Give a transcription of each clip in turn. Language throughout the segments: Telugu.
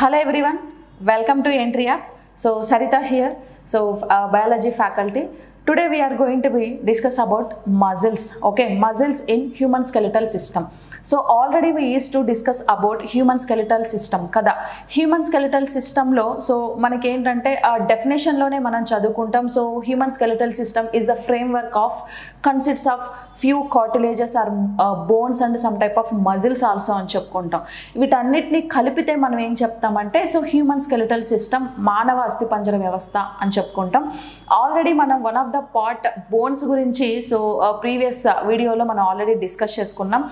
Hello everyone, welcome to Entry App. So Sarita here, biology faculty. Today we are going to be discuss about muscles. Okay, muscles in human skeletal system. So already we used to discuss about human skeletal system kada. Human skeletal system lo so manaki entante definition lone manam chadukuntam. So human skeletal system is the framework of consists of few cartilages or bones and some type of muscles also అని చెప్పుకుంటాం. వీటన్నిటిని కలిపితే మనం ఏం చెప్తామంటే సో హ్యూమన్ స్కెలిటల్ సిస్టమ్ మానవ అస్థిపంజర వ్యవస్థ అని చెప్పుకుంటాం. ఆల్రెడీ మనం one of the part bones గురించి సో ప్రీవియస్ వీడియోలో మనం ఆల్రెడీ డిస్కస్ చేసుకున్నాం.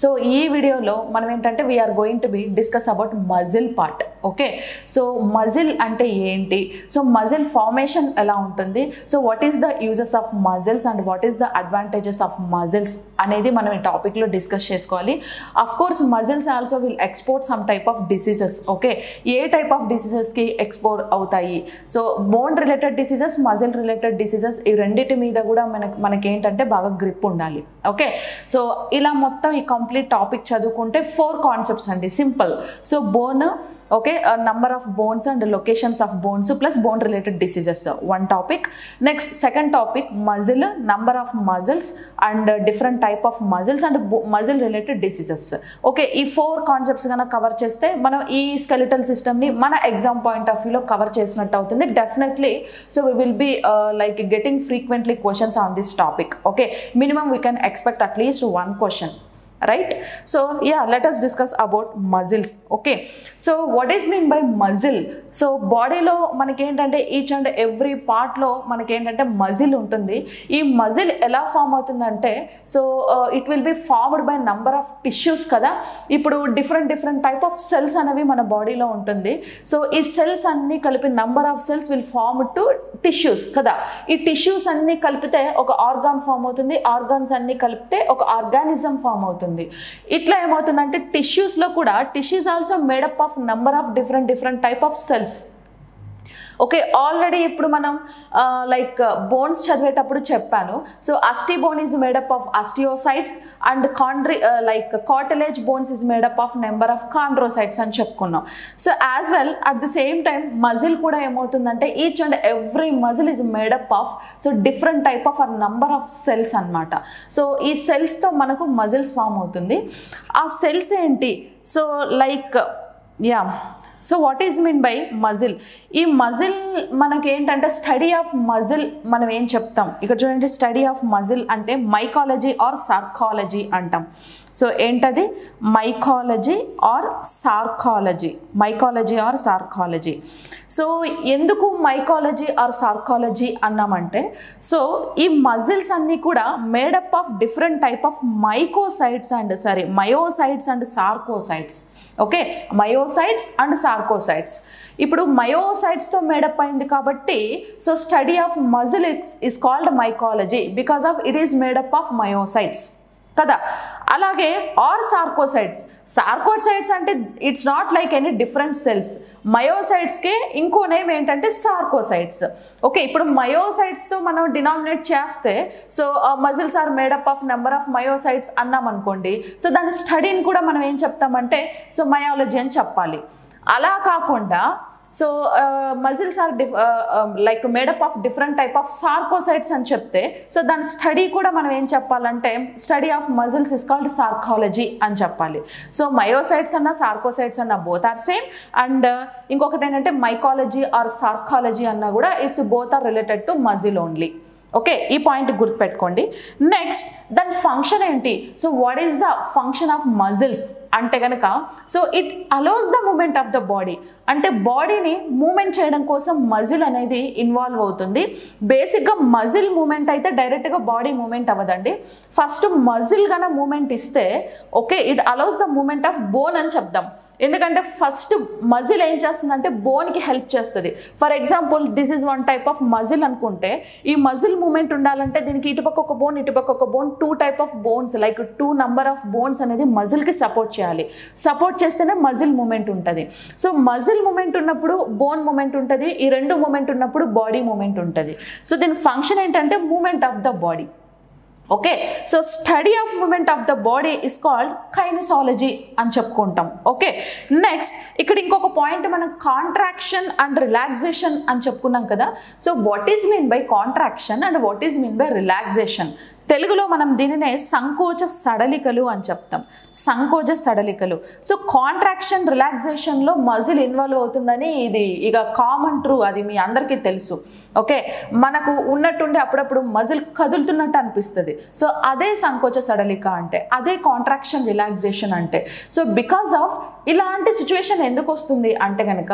సో ఈ వీడియోలో మనం ఏంటంటే we're going to be discuss about muscle part. Okay, so muscle అంటే ఏంటి, సో మజిల్ ఫార్మేషన్ ఎలా ఉంటుంది, so what is the uses of muscles and what is the advantages of muscles అనేది మనం ఈ టాపిక్లో డిస్కస్ చేసుకోవాలి. Of course muscles also will export some type of diseases. Okay, ఏ టైప్ ఆఫ్ డిసీజెస్కి ఎక్స్పోర్ట్ అవుతాయి, so bone related diseases, muscle related diseases, ఈ రెండింటి మీద కూడా మనకి ఏంటంటే బాగా గ్రిప్ ఉండాలి. ఓకే, సో ఇలా మొత్తం ఈ కంప్లీట్ టాపిక్ చదువుకుంటే 4 కాన్సెప్ట్స్ అండి, simple. So bone, okay, number of bones and locations of bones plus bone related diseases, one topic. Next, second topic, muscle, number of muscles and different type of muscles and muscle related diseases. Okay, ఈ 4 కాన్సెప్ట్స్ గన కవర్ చేస్తే మనం ఈ స్కెలిటల్ సిస్టమ్ ని మన ఎగ్జామ్ పాయింట్ ఆఫ్ వ్యూలో కవర్ చేసినట్టు అవుతుంది definitely. So we will be like getting frequently questions on this topic. Okay, minimum we can expect at least 1 question, right? So yeah, let us discuss about muscles. Okay, so what is mean by muscle? So body lo manaki entante each and every part lo manaki entante muscle untundi. Ee muscle ela form avutundante so it will be formed by number of tissues kada. Ippudu different type of cells anavi mana body lo untundi. So ee cells anni kalipi number of cells will form to tissues kada. Ee tissues anni kalipite oka organ form avutundi, organs anni kalipite oka organism form avutundi. ఇట్లా ఏమవుతుందంటే టిష్యూస్లో కూడా tissues also made up of number of different type of cells. Okay, already ఇప్పుడు మనం లైక్ బోన్స్ చదివేటప్పుడు చెప్పాను. So osteo bone is made up of osteocytes and like cartilage bones is made up of number of chondrocytes అని చెప్పుకున్నాం. So as well at the same time muscle కూడా ఏమవుతుందంటే each and every muscle is made up of so different type of number of cells అనమాట. సో ఈ సెల్స్తో మనకు మజిల్స్ ఫామ్ అవుతుంది. ఆ సెల్స్ ఏంటి, so like yeah, so what is mean by muscle? ఈ మజిల్ మనకి ఏంటంటే స్టడీ ఆఫ్ మజిల్ మనం ఏం చెప్తాం ఇక్కడ చూడండి. స్టడీ ఆఫ్ మజిల్ అంటే మైకాలజీ ఆర్ సార్కాలజీ అంటాం. సో ఏంటది mycology or sarcology, mycology or sarcology. So ఎందుకు మైకాలజీ ఆర్ సార్కాలజీ అన్నామంటే సో ఈ మజిల్స్ అన్నీ కూడా made up of different type of mycocytes and myocytes and sarcocytes. Okay, myocytes and sarcocytes. ఇప్పుడు మయోసైట్స్తో మేడప్ అయింది కాబట్టి so study of muscle is called mycology because of it is made up of myocytes కదా. అలాగే ఆర్ సార్కోసైట్స్, సార్కోసైట్స్ అంటే it's not like any different cells. మయోసైట్స్కే ఇంకో నేమ్ ఏంటంటే సార్కోసైట్స్. ఓకే, ఇప్పుడు మయోసైట్స్తో మనం డినామినేట్ చేస్తే so muscles are made up of number of myocytes అన్నాం అనుకోండి. సో దాని స్టడీని కూడా మనం ఏం చెప్తామంటే సో మయాలజీ అని చెప్పాలి. అలా కాకుండా so muscles are like made up of different type of sarcocytes అని చెప్తే సో దాని స్టడీ కూడా మనం ఏం చెప్పాలంటే study of muscles is called sarcology అని చెప్పాలి. సో మయోసైట్స్ అన్న సార్కోసైట్స్ అన్న బోత్ ఆర్ సేమ్. అండ్ ఇంకొకటి ఏంటంటే మైకాలజీ ఆర్ సార్కాలజీ అన్న కూడా it's both are related to muscle only. Okay, ఈ పాయింట్ గుర్తుపెట్టుకోండి. నెక్స్ట్ దాని ఫంక్షన్ ఏంటి, so what is the function of muscles అంటే కనుక so it allows the movement of the body. అంటే బాడీని మూమెంట్ చేయడం కోసం మజిల్ అనేది ఇన్వాల్వ్ అవుతుంది. బేసిక్గా మజిల్ మూమెంట్ అయితే డైరెక్ట్గా బాడీ మూమెంట్ అవ్వదండి. ఫస్ట్ మజిల్ గన మూమెంట్ ఇస్తే okay it allows the movement of bone అని చెప్దాం. ఎందుకంటే ఫస్ట్ మజిల్ ఏం చేస్తుందంటే బోన్కి హెల్ప్ చేస్తుంది. For example this is one type of muscle అనుకుంటే ఈ మజిల్ మూమెంట్ ఉండాలంటే దీనికి ఇటుపక్క ఒక బోన్ ఇటుపక్క ఒక bone 2 type of bones like 2 number of bones అనేది మజిల్కి సపోర్ట్ చేయాలి. సపోర్ట్ చేస్తేనే మజిల్ మూమెంట్ ఉంటుంది. సో మజిల్ మూమెంట్ ఉన్నప్పుడు బోన్ మూమెంట్ ఉంటుంది, ఈ 2 మూమెంట్ ఉన్నప్పుడు బాడీ మూమెంట్ ఉంటుంది. సో దీని ఫంక్షన్ ఏంటంటే movement of the body. Okay, so study of movement of the body is called kinesiology అని చెప్పుకుంటాం. ఓకే, నెక్స్ట్ ఇక్కడ ఇంకొక పాయింట్ మనం కాంట్రాక్షన్ అండ్ రిలాక్సేషన్ అని చెప్పుకున్నాం కదా. So what is mean by contraction and what is mean by relaxation? తెలుగులో మనం దీనినే సంకోచ సడలికలు అని చెప్తాం. సంకోచ సడలికలు. సో కాంట్రాక్షన్ రిలాక్సేషన్లో మజిల్ ఇన్వాల్వ్ అవుతుందని ఇది ఇక కామన్ ట్రూ, అది మీ అందరికీ తెలుసు. ఓకే, మనకు ఉన్నట్టుండి అప్పుడప్పుడు మజిల్ కదులుతున్నట్టు అనిపిస్తుంది. సో అదే సంకోచ సడలిక అంటే, అదే కాంట్రాక్షన్ రిలాక్సేషన్ అంటే. సో బికాస్ ఆఫ్ ఇలాంటి సిచ్యువేషన్ ఎందుకు వస్తుంది అంటే కనుక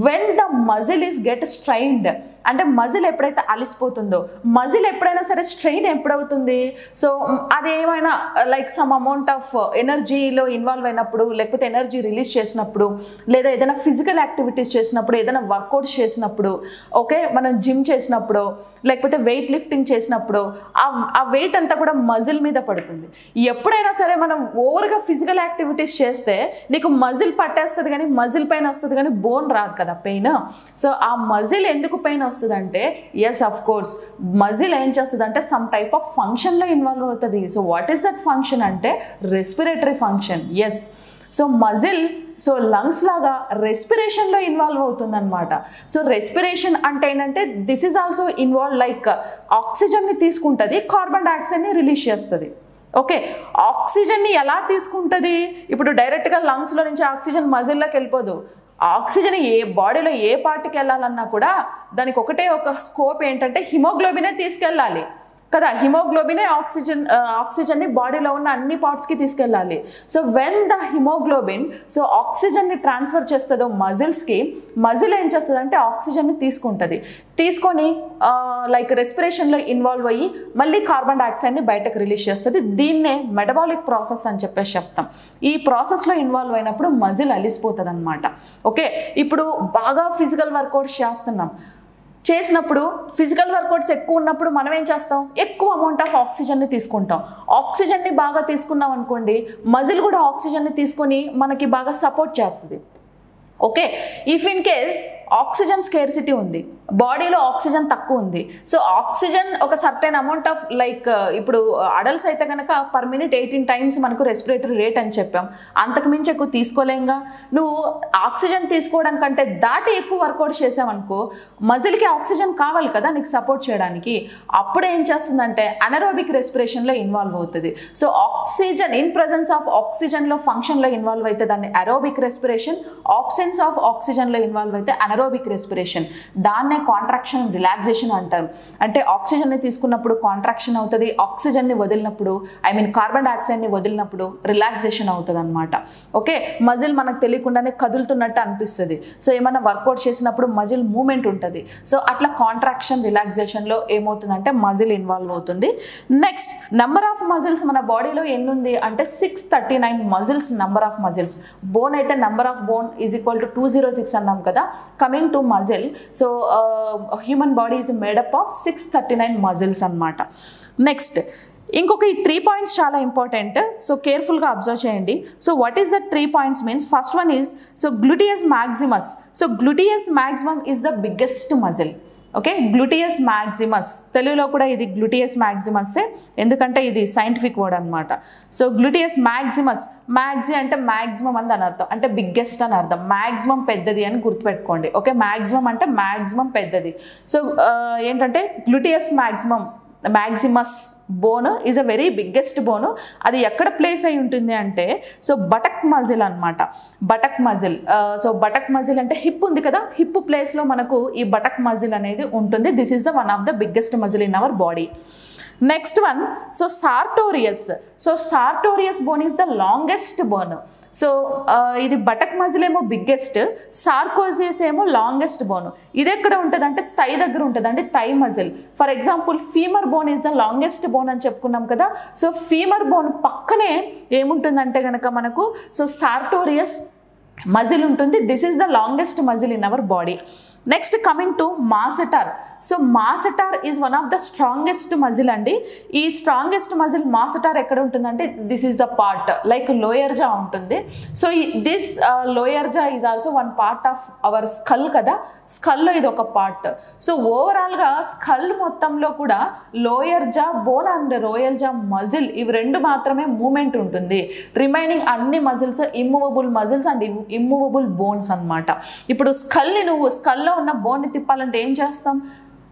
when the muscle is get strained, అంటే మజిల్ ఎప్పుడైతే అలిసిపోతుందో, మజిల్ ఎప్పుడైనా సరే స్ట్రెయిన్ ఎప్పుడవుతుంది, సో అదేమైనా లైక్ సమ్ అమౌంట్ ఆఫ్ ఎనర్జీలో ఇన్వాల్వ్ అయినప్పుడు, లేకపోతే ఎనర్జీ రిలీజ్ చేసినప్పుడు, లేదా ఏదైనా ఫిజికల్ యాక్టివిటీస్ చేసినప్పుడు, ఏదైనా వర్కౌట్స్ చేసినప్పుడు, ఓకే మనం జిమ్ చేసినప్పుడు, లేకపోతే వెయిట్ లిఫ్టింగ్ చేసినప్పుడు ఆ వెయిట్ అంతా కూడా మజిల్ మీద పడుతుంది. ఎప్పుడైనా సరే మనం ఓవర్గా ఫిజికల్ యాక్టివిటీస్ చేస్తే నీకు మజిల్ పట్టేస్తుంది కానీ మజిల్ పెయిన్ వస్తుంది కానీ బోన్ రాదు కదా పెయిన్. సో ఆ మజిల్ ఎందుకు పెయిన్ వస్తుంది అంటే, ఎస్ అఫ్ కోర్స్ మజిల్ ఏం చేస్తుంది అంటే సమ్ టైప్ ఆఫ్ ఫంక్షన్లో ఇన్వాల్వ్ అవుతుంది. So what is that function అంటే respiratory function. Yes, so muscle so lungs లాగా రెస్పిరేషన్లో ఇన్వాల్వ్ అవుతుంది అనమాట. సో రెస్పిరేషన్ అంటే ఏంటంటే this is also involve like ఆక్సిజన్ని తీసుకుంటుంది, కార్బన్ డైఆక్సైడ్ని రిలీజ్ చేస్తుంది. ఓకే, ఆక్సిజన్ని ఎలా తీసుకుంటుంది? ఇప్పుడు డైరెక్ట్గా లంగ్స్లో నుంచి ఆక్సిజన్ మజిల్లోకి వెళ్ళిపోదు. ఆక్సిజన్ ఏ బాడీలో ఏ పార్ట్కి వెళ్ళాలన్నా కూడా దానికి ఒకటే ఒక స్కోప్ ఏంటంటే హిమోగ్లోబినే తీసుకెళ్ళాలి కదా. హిమోగ్లోబినే ఆక్సిజన్ని బాడీలో ఉన్న అన్ని పార్ట్స్కి తీసుకెళ్ళాలి. So when the haemoglobin so ఆక్సిజన్ని ట్రాన్స్ఫర్ చేస్తుందో మజిల్స్కి, మజిల్ ఏం చేస్తుంది అంటే ఆక్సిజన్ని తీసుకుంటుంది, తీసుకొని లైక్ రెస్పిరేషన్లో ఇన్వాల్వ్ అయ్యి మళ్ళీ కార్బన్ డైఆక్సైడ్ని బయటకు రిలీజ్ చేస్తుంది. దీన్నే మెటబాలిక్ ప్రాసెస్ అని చెప్పేసి చెప్తాం. ఈ ప్రాసెస్లో ఇన్వాల్వ్ అయినప్పుడు మజిల్ అలిసిపోతుంది అనమాట. ఓకే, ఇప్పుడు బాగా ఫిజికల్ వర్కౌట్స్ చేసినప్పుడు ఫిజికల్ వర్కౌట్స్ ఎక్కువ ఉన్నప్పుడు మనం ఏం చేస్తాం, ఎక్కువ అమౌంట్ ఆఫ్ ఆక్సిజన్ని తీసుకుంటాం. ఆక్సిజన్ని బాగా తీసుకున్నాం అనుకోండి, మజిల్ కూడా ఆక్సిజన్ని తీసుకొని మనకి బాగా సపోర్ట్ చేస్తుంది. Okay, if in case oxygen scarcity ఉంది, బాడీలో ఆక్సిజన్ తక్కువ ఉంది, సో ఆక్సిజన్ ఒక సర్టెన్ అమౌంట్ ఆఫ్ లైక్ ఇప్పుడు అడల్ట్స్ అయితే కనుక పర్ మినిట్ 18 times మనకు రెస్పిరేటరీ రేట్ అని చెప్పాం. అంతకు మించి ఎక్కువ తీసుకోలేంగా. నువ్వు ఆక్సిజన్ తీసుకోవడం కంటే దాటి ఎక్కువ వర్కౌట్ చేసావనుకో, మజిల్కి ఆక్సిజన్ కావాలి కదా నీకు సపోర్ట్ చేయడానికి, అప్పుడు ఏం చేస్తుందంటే అనరోబిక్ రెస్పిరేషన్లో ఇన్వాల్వ్ అవుతుంది. So oxygen in presence of ఆక్సిజన్లో ఫంక్షన్లో ఇన్వాల్వ్ అయితే దాన్ని అరోబిక్ రెస్పిరేషన్, ఆబ్సెన్స్ ఆఫ్ ఆక్సిజన్లో ఇన్వాల్వ్ అయితే అనరోబిక్ రెస్పిరేషన్. దాన్నే కాంట్రాక్షన్ రిలాక్సేషన్ అంటారు. అంటే ఆక్సిజన్ని తీసుకున్నప్పుడు కాంట్రాక్షన్ అవుతుంది, ఆక్సిజన్ని వదిలినప్పుడు కార్బన్ డైఆక్సైడ్ని వదిలినప్పుడు రిలాక్సేషన్ అవుతుంది అనమాట. ఓకే, మజిల్ మనకు తెలియకుండానే కదులుతున్నట్టు అనిపిస్తుంది. సో ఏమైనా వర్కౌట్ చేసినప్పుడు మజిల్ మూమెంట్ ఉంటుంది. సో అట్లా కాంట్రాక్షన్ రిలాక్సేషన్లో ఏమవుతుందంటే మజిల్ ఇన్వాల్వ్ అవుతుంది. నెక్స్ట్ నెంబర్ ఆఫ్ మజిల్స్ మన బాడీలో ఎన్ని ఉంది అంటే 639 muscles number of muscles. Bone అయితే number of bone is equal to 206 అన్నాం కదా. Coming to muscle, so human body is made up of 639 muscles అనమాట. నెక్స్ట్ ఇంకొక ఈ 3 points చాలా ఇంపార్టెంట్. సో కేర్ఫుల్గా అబ్జర్వ్ చేయండి. So what is the 3 points means? First one is so gluteus Maximus. So gluteus maximum is the biggest muscle. Okay, gluteus Maximus, తెలుగులో కూడా ఇది గ్లూటియస్ మ్యాక్సిమస్సే, ఎందుకంటే ఇది సైంటిఫిక్ వర్డ్ అనమాట. సో గ్లూటియస్ మ్యాక్సిమస్, మ్యాక్సి అంటే మ్యాక్సిమం అని దాని అర్థం, అంటే బిగ్గెస్ట్ అని అర్థం. మ్యాక్సిమం పెద్దది అని గుర్తుపెట్టుకోండి. ఓకే, మ్యాక్సిమం అంటే మ్యాక్సిమం పెద్దది. సో ఏంటంటే gluteus Maximus bone is a very biggest bone. అది ఎక్కడ ప్లేస్ అయి ఉంటుంది అంటే సో బటక్ మజిల్ అనమాట. Buttock muscle, so buttock muscle అంటే హిప్ ఉంది కదా, హిప్ ప్లేస్లో మనకు ఈ బటక్ మజిల్ అనేది ఉంటుంది. This is the one of the biggest muscle in our body. Next one so sartorius. So sartorius bone is the longest bone. So ఇది బటక్ మజిల్ ఏమో బిగ్గెస్ట్, సార్కోసియస్ ఏమో లాంగెస్ట్ బోన్. ఇది ఎక్కడ ఉంటుంది అంటే థై దగ్గర ఉంటుంది, అంటే thigh muscle. For example femur bone is the longest bone అని చెప్పుకున్నాం కదా. సో ఫీమర్ బోన్ పక్కనే ఏముంటుందంటే కనుక మనకు సో సార్టోరియస్ మజిల్ ఉంటుంది. This is the longest muscle in our body. Next coming to masseter. So masseter is one of the strongest muscle అండి. ఈ స్ట్రాంగెస్ట్ మజిల్ మాసెటార్ ఎక్కడ ఉంటుందంటే this is the part like lower jaw ఉంటుంది. So this lower jaw is also one part of our skull కదా, స్కల్లో ఇది ఒక పార్ట్. సో ఓవరాల్గా స్కల్ మొత్తంలో కూడా lower jaw bone and lower jaw muscle ఇవి రెండు మాత్రమే మూమెంట్ ఉంటుంది. రిమైనింగ్ అన్ని muscles immovable muscles and immovable bones అన్నమాట. ఇప్పుడు స్కల్ని నువ్వు స్కల్లో ఉన్న బోన్ని తిప్పాలంటే ఏం చేస్తాం?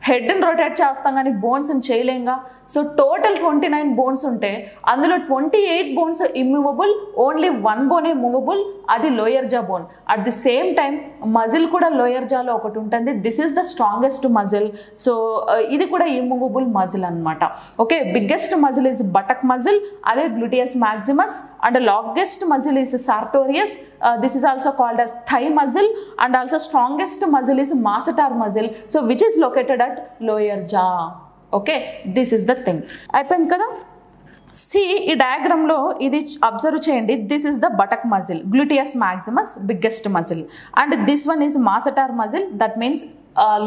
హెడ్ని రొటేట్ చేస్తాం కానీ బోన్స్ని చేయలేంగా. సో టోటల్ 29 బోన్స్ ఉంటే అందులో 28 బోన్స్ ఇమ్మూవబుల్, ఓన్లీ 1 బోనే మూవబుల్, అది lower jaw bone. At the same time muscle కూడా లోయర్ జాలో ఒకటి ఉంటుంది, this is the strongest muscle. So ఇది కూడా ఇమ్మూవబుల్ మజిల్ అనమాట. Okay, biggest muscle is buttock muscle, అదే gluteus maximus. And longest muscle is sartorius, this is also called as thigh muscle. And also strongest muscle is masseter muscle, so which is located at lower jaw. Okay, this is the thing. అయిపోయింది కదా. సి ఈ డయాగ్రామ్లో ఇది అబ్జర్వ్ చేయండి. This is the buttock muscle, gluteus maximus biggest muscle, and this one is masseter muscle, that means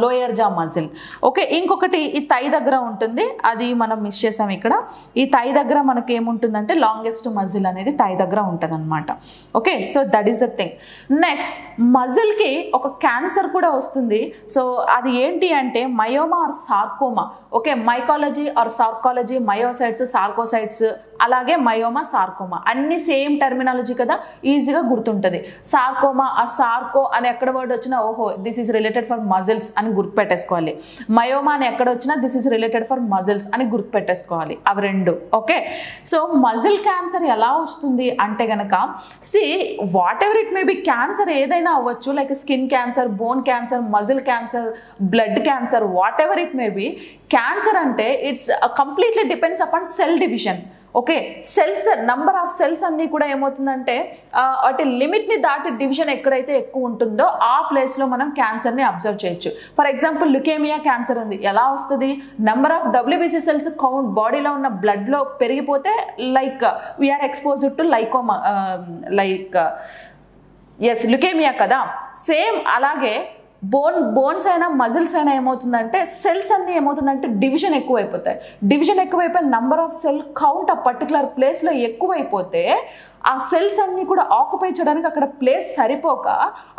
lower jaw muscle. Okay, ఇంకొకటి ఈ థై దగ్గర ఉంటుంది, అది మనం మిస్ చేసాం ఇక్కడ. ఈ థై దగ్గర మనకి ఏముంటుందంటే లాంగెస్ట్ మజిల్ అనేది థై దగ్గర ఉంటుంది అనమాట. Okay, so that is the thing. Next మజిల్కి ఒక క్యాన్సర్ కూడా వస్తుంది. సో అది ఏంటి అంటే myoma or sarcoma. Okay, mycology or sarcology, myocytes, sarcocytes, అలాగే మయోమా, సార్కోమా అన్ని సేమ్ టర్మినాలజీ కదా, ఈజీగా గుర్తుంటుంది. సార్కోమా, ఆ సార్కో అని ఎక్కడ వర్డ్ వచ్చినా ఓహో this is related for muscles అని గుర్తుపెట్టేసుకోవాలి. మయోమా అని ఎక్కడ వచ్చినా this is related for muscles అని గుర్తుపెట్టేసుకోవాలి, అవి రెండు. ఓకే, సో మజిల్ క్యాన్సర్ ఎలా వస్తుంది అంటే గనక see whatever it may be, cancer ఏదైనా అవ్వచ్చు, like skin cancer, bone cancer, muscle cancer, blood cancer, whatever it may be. Cancer అంటే it's completely depends upon cell division. Okay, cells number of cells అన్నీ కూడా ఏమవుతుందంటే వాటి లిమిట్ని దాటి డివిజన్ ఎక్కడైతే ఎక్కువ ఉంటుందో ఆ ప్లేస్లో మనం క్యాన్సర్ని అబ్జర్వ్ చేయొచ్చు. ఫర్ ఎగ్జాంపుల్ లుకేమియా క్యాన్సర్ ఉంది, ఎలా వస్తుంది? Number of WBC cells count బాడీలో ఉన్న బ్లడ్లో పెరిగిపోతే like we're exposed to leukoma, like yes leukaemia కదా. సేమ్ అలాగే బోన్స్ అయినా మజిల్స్ అయినా ఏమవుతుందంటే సెల్స్ అన్నీ ఏమవుతుందంటే డివిజన్ ఎక్కువైపోతాయి. డివిజన్ ఎక్కువైపోయి నంబర్ ఆఫ్ సెల్ కౌంట్ ఆ పర్టికులర్ ప్లేస్లో ఎక్కువైపోతే ఆ సెల్స్ అన్నీ కూడా ఆక్యుపై చేయడానికి అక్కడ ప్లేస్ సరిపోక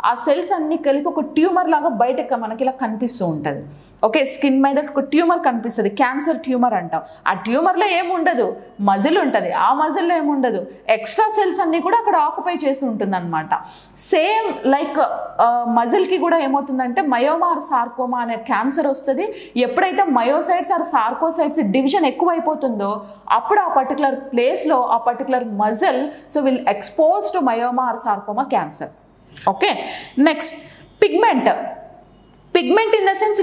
ఆ సెల్స్ అన్నీ కలిపి ఒక ట్యూమర్ లాగా బయటకు మనకి ఇలా కనిపిస్తూ ఉంటుంది. ఓకే, స్కిన్ మీద ఒక ట్యూమర్ కనిపిస్తుంది, క్యాన్సర్ ట్యూమర్ అంటాం. ఆ ట్యూమర్లో ఏముండదు, మజిల్ ఉంటుంది, ఆ మజిల్లో ఏముండదు, ఎక్స్ట్రా సెల్స్ అన్నీ కూడా అక్కడ ఆక్యుపై చేసి ఉంటుంది అనమాట. సేమ్ లైక్ మజిల్కి కూడా ఏమవుతుందంటే మయోమా ఆర్ సార్కోమా అనే క్యాన్సర్ వస్తుంది. ఎప్పుడైతే మయోసైట్స్ ఆర్ సార్కోసైట్స్ డివిజన్ ఎక్కువైపోతుందో అప్పుడు ఆ పర్టికులర్ ప్లేస్లో ఆ particular muscle so will expose to myoma or sarcoma cancer. Okay, next pigment. Pigment in the sense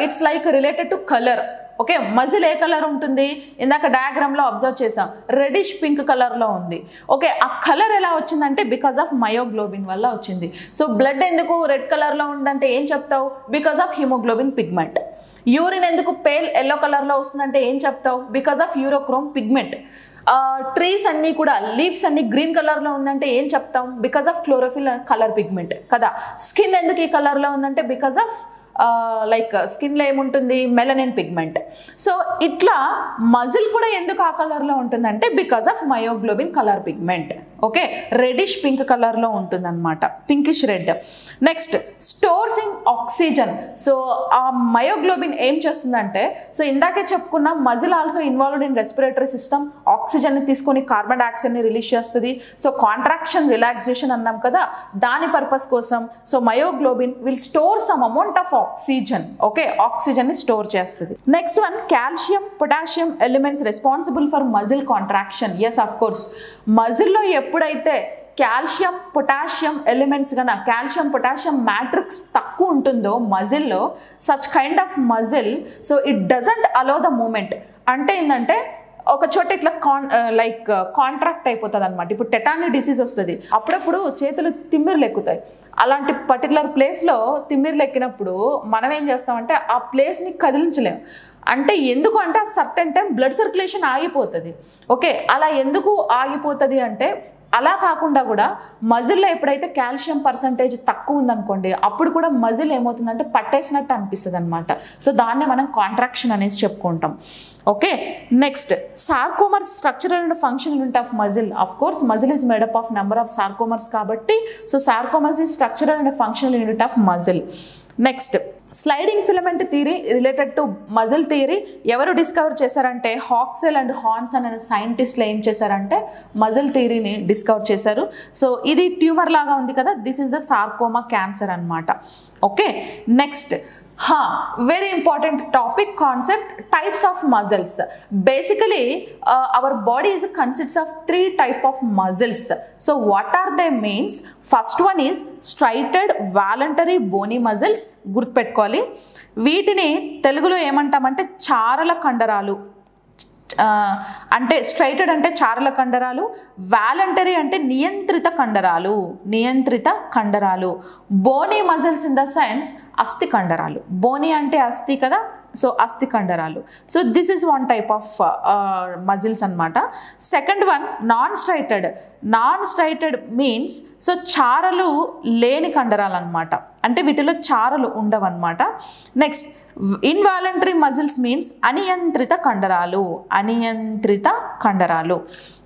it's like related to colour. Okay, muscle ఏ కలర్ ఉంటుంది? ఇందాక డయాగ్రామ్లో అబ్జర్వ్ చేసాం, రెడిష్ పింక్ కలర్లో ఉంది. ఓకే, ఆ కలర్ ఎలా వచ్చిందంటే బికాస్ ఆఫ్ మయోగ్లోబిన్ వల్ల వచ్చింది. సో బ్లడ్ ఎందుకు రెడ్ కలర్లో ఉందంటే ఏం చెప్తావు? Because of haemoglobin pigment. Urine ఎందుకు పేల్ ఎల్లో కలర్లో వస్తుందంటే ఏం చెప్తావు? Because of urochrome pigment. Trees అన్నీ కూడా లీవ్స్ అన్ని గ్రీన్ కలర్లో ఉందంటే ఏం చెప్తాం? Because of chlorophyll colour pigment కదా. స్కిన్ ఎందుకు ఈ కలర్లో ఉందంటే బికాస్ ఆఫ్ లైక్ స్కిన్లో ఏముంటుంది? Melanin pigment. సో ఇట్లా మజిల్ కూడా ఎందుకు ఆ కలర్లో ఉంటుందంటే because of myoglobin colour pigment. Okay, reddish pink కలర్లో ఉంటుంది అనమాట, pinkish red. Next stores in oxygen. So ఆ మయోగ్లోబిన్ ఏం చేస్తుందంటే, సో ఇందాకే చెప్పుకున్నాం muscle also involved in respiratory system, ఆక్సిజన్ని తీసుకొని కార్బన్ డైఆక్సైడ్ని రిలీజ్ చేస్తుంది. సో కాంట్రాక్షన్ రిలాక్సేషన్ అన్నాం కదా, దాని పర్పస్ కోసం so myoglobin will store some amount of oxygen. Okay, ఆక్సిజన్ని స్టోర్ చేస్తుంది. Next one calcium, potassium elements responsible for muscle contraction. Yes of course, మజిల్లో ఎప్పుడైతే కాల్షియం పొటాషియం ఎలిమెంట్స్ కన్నా కాల్షియం పొటాషియం మ్యాట్రిక్స్ తక్కువ ఉంటుందో మజిల్లో, such kind of muscle so it doesn't allow the movement. అంటే ఏంటంటే ఒక చోట ఇట్లా లైక్ కాంట్రాక్ట్ అయిపోతుంది అనమాట. ఇప్పుడు టెటానీ డిసీజ్ వస్తుంది, అప్పుడప్పుడు చేతులు తిమ్మిర్లు ఎక్కుతాయి. అలాంటి పర్టికులర్ ప్లేస్లో తిమ్మిర్లు ఎక్కినప్పుడు మనం ఏం చేస్తామంటే ఆ ప్లేస్ని కదిలించలేము. అంటే ఎందుకు అంటే ఆ సర్టెన్ టైం బ్లడ్ సర్క్యులేషన్ ఆగిపోతుంది. ఓకే, అలా ఎందుకు ఆగిపోతుంది అంటే అలా కాకుండా కూడా మజిల్లో ఎప్పుడైతే కాల్షియం పర్సంటేజ్ తక్కువ ఉందనుకోండి అప్పుడు కూడా మజిల్ ఏమవుతుందంటే పట్టేసినట్టు అనిపిస్తుంది అనమాట. సో దాన్నే మనం కాంట్రాక్షన్ అనేసి చెప్పుకుంటాం. Okay, next sarcomeres structural and functional unit of muscle. Of course muscle is made up of number of sarcomeres కాబట్టి so sarcomeres is structural and functional unit of muscle. Next sliding filament theory related to muscle theory ఎవరు డిస్కవర్ చేశారంటే హాక్సెల్ అండ్ హాన్సన్ అనే సైంటిస్టులు ఏం చేశారంటే మజిల్ థియరీని డిస్కవర్ చేశారు. సో ఇది ట్యూమర్ లాగా ఉంది కదా, this is the sarcoma cancer అనమాట. Okay, next very important topic concept, types of muscles. Basically our body is consists of 3 type of muscles. So what are they means? First one is striated voluntary bony muscles. గుర్తుపెట్టుకోవాలి, వీటిని తెలుగులో ఏమంటామంటే చారల కండరాలు. అంటే స్ట్రైటెడ్ అంటే చారల కండరాలు, వాలంటరీ అంటే నియంత్రిత కండరాలు, నియంత్రిత కండరాలు. Bony muscles in the sense అస్థి కండరాలు. బోనీ అంటే అస్థి కదా, సో అస్థి కండరాలు. So this is one type of muscles అనమాట. Second one non striated. Non striated means so చారలు లేని కండరాలు అనమాట, అంటే వీటిలో చారలు ఉండవన్నమాట. నెక్స్ట్ ఇన్వాలంటరీ మజిల్స్ మీన్స్ అనియంత్రిత కండరాలు, అనియంత్రిత కండరాలు.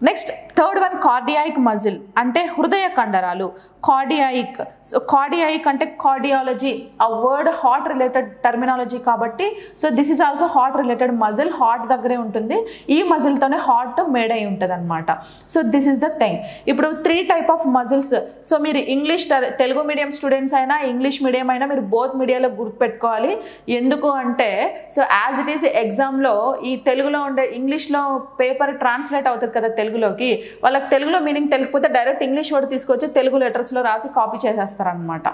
Next third one cardiac muscle అంటే హృదయ కండరాలు. కార్డియాయిక్, సో కార్డియాయిక్ అంటే కార్డియాలజీ, ఆ వర్డ్ హార్ట్ రిలేటెడ్ టర్మినాలజీ కాబట్టి so this is also heart related muscle, heart దగ్గరే ఉంటుంది. ఈ మజిల్తోనే హార్ట్ మేడ్ అయి ఉంటుంది అనమాట. So this is the thing. ఇప్పుడు 3 టైప్ ఆఫ్ మజిల్స్. సో మీరు ఇంగ్లీష్ తెలుగు మీడియం స్టూడెంట్స్ అయినా ఇంగ్లీష్ మీడియం అయినా మీరు బోత్ మీడియాలో గుర్తుపెట్టుకోవాలి. ఎందుకు అంటే సో యాజ్ ఇట్ ఈస్ ఎగ్జామ్లో ఈ తెలుగులో ఉండే ఇంగ్లీష్లో పేపర్ ట్రాన్స్లేట్ అవుతుంది కదా తెలుగులోకి, వాళ్ళకి తెలుగులో మీనింగ్ తెలియకపోతే డైరెక్ట్ ఇంగ్లీష్ వర్డ్ తీసుకొచ్చి తెలుగు లెటర్స్లో రాసి కాపీ చేసేస్తారనమాట.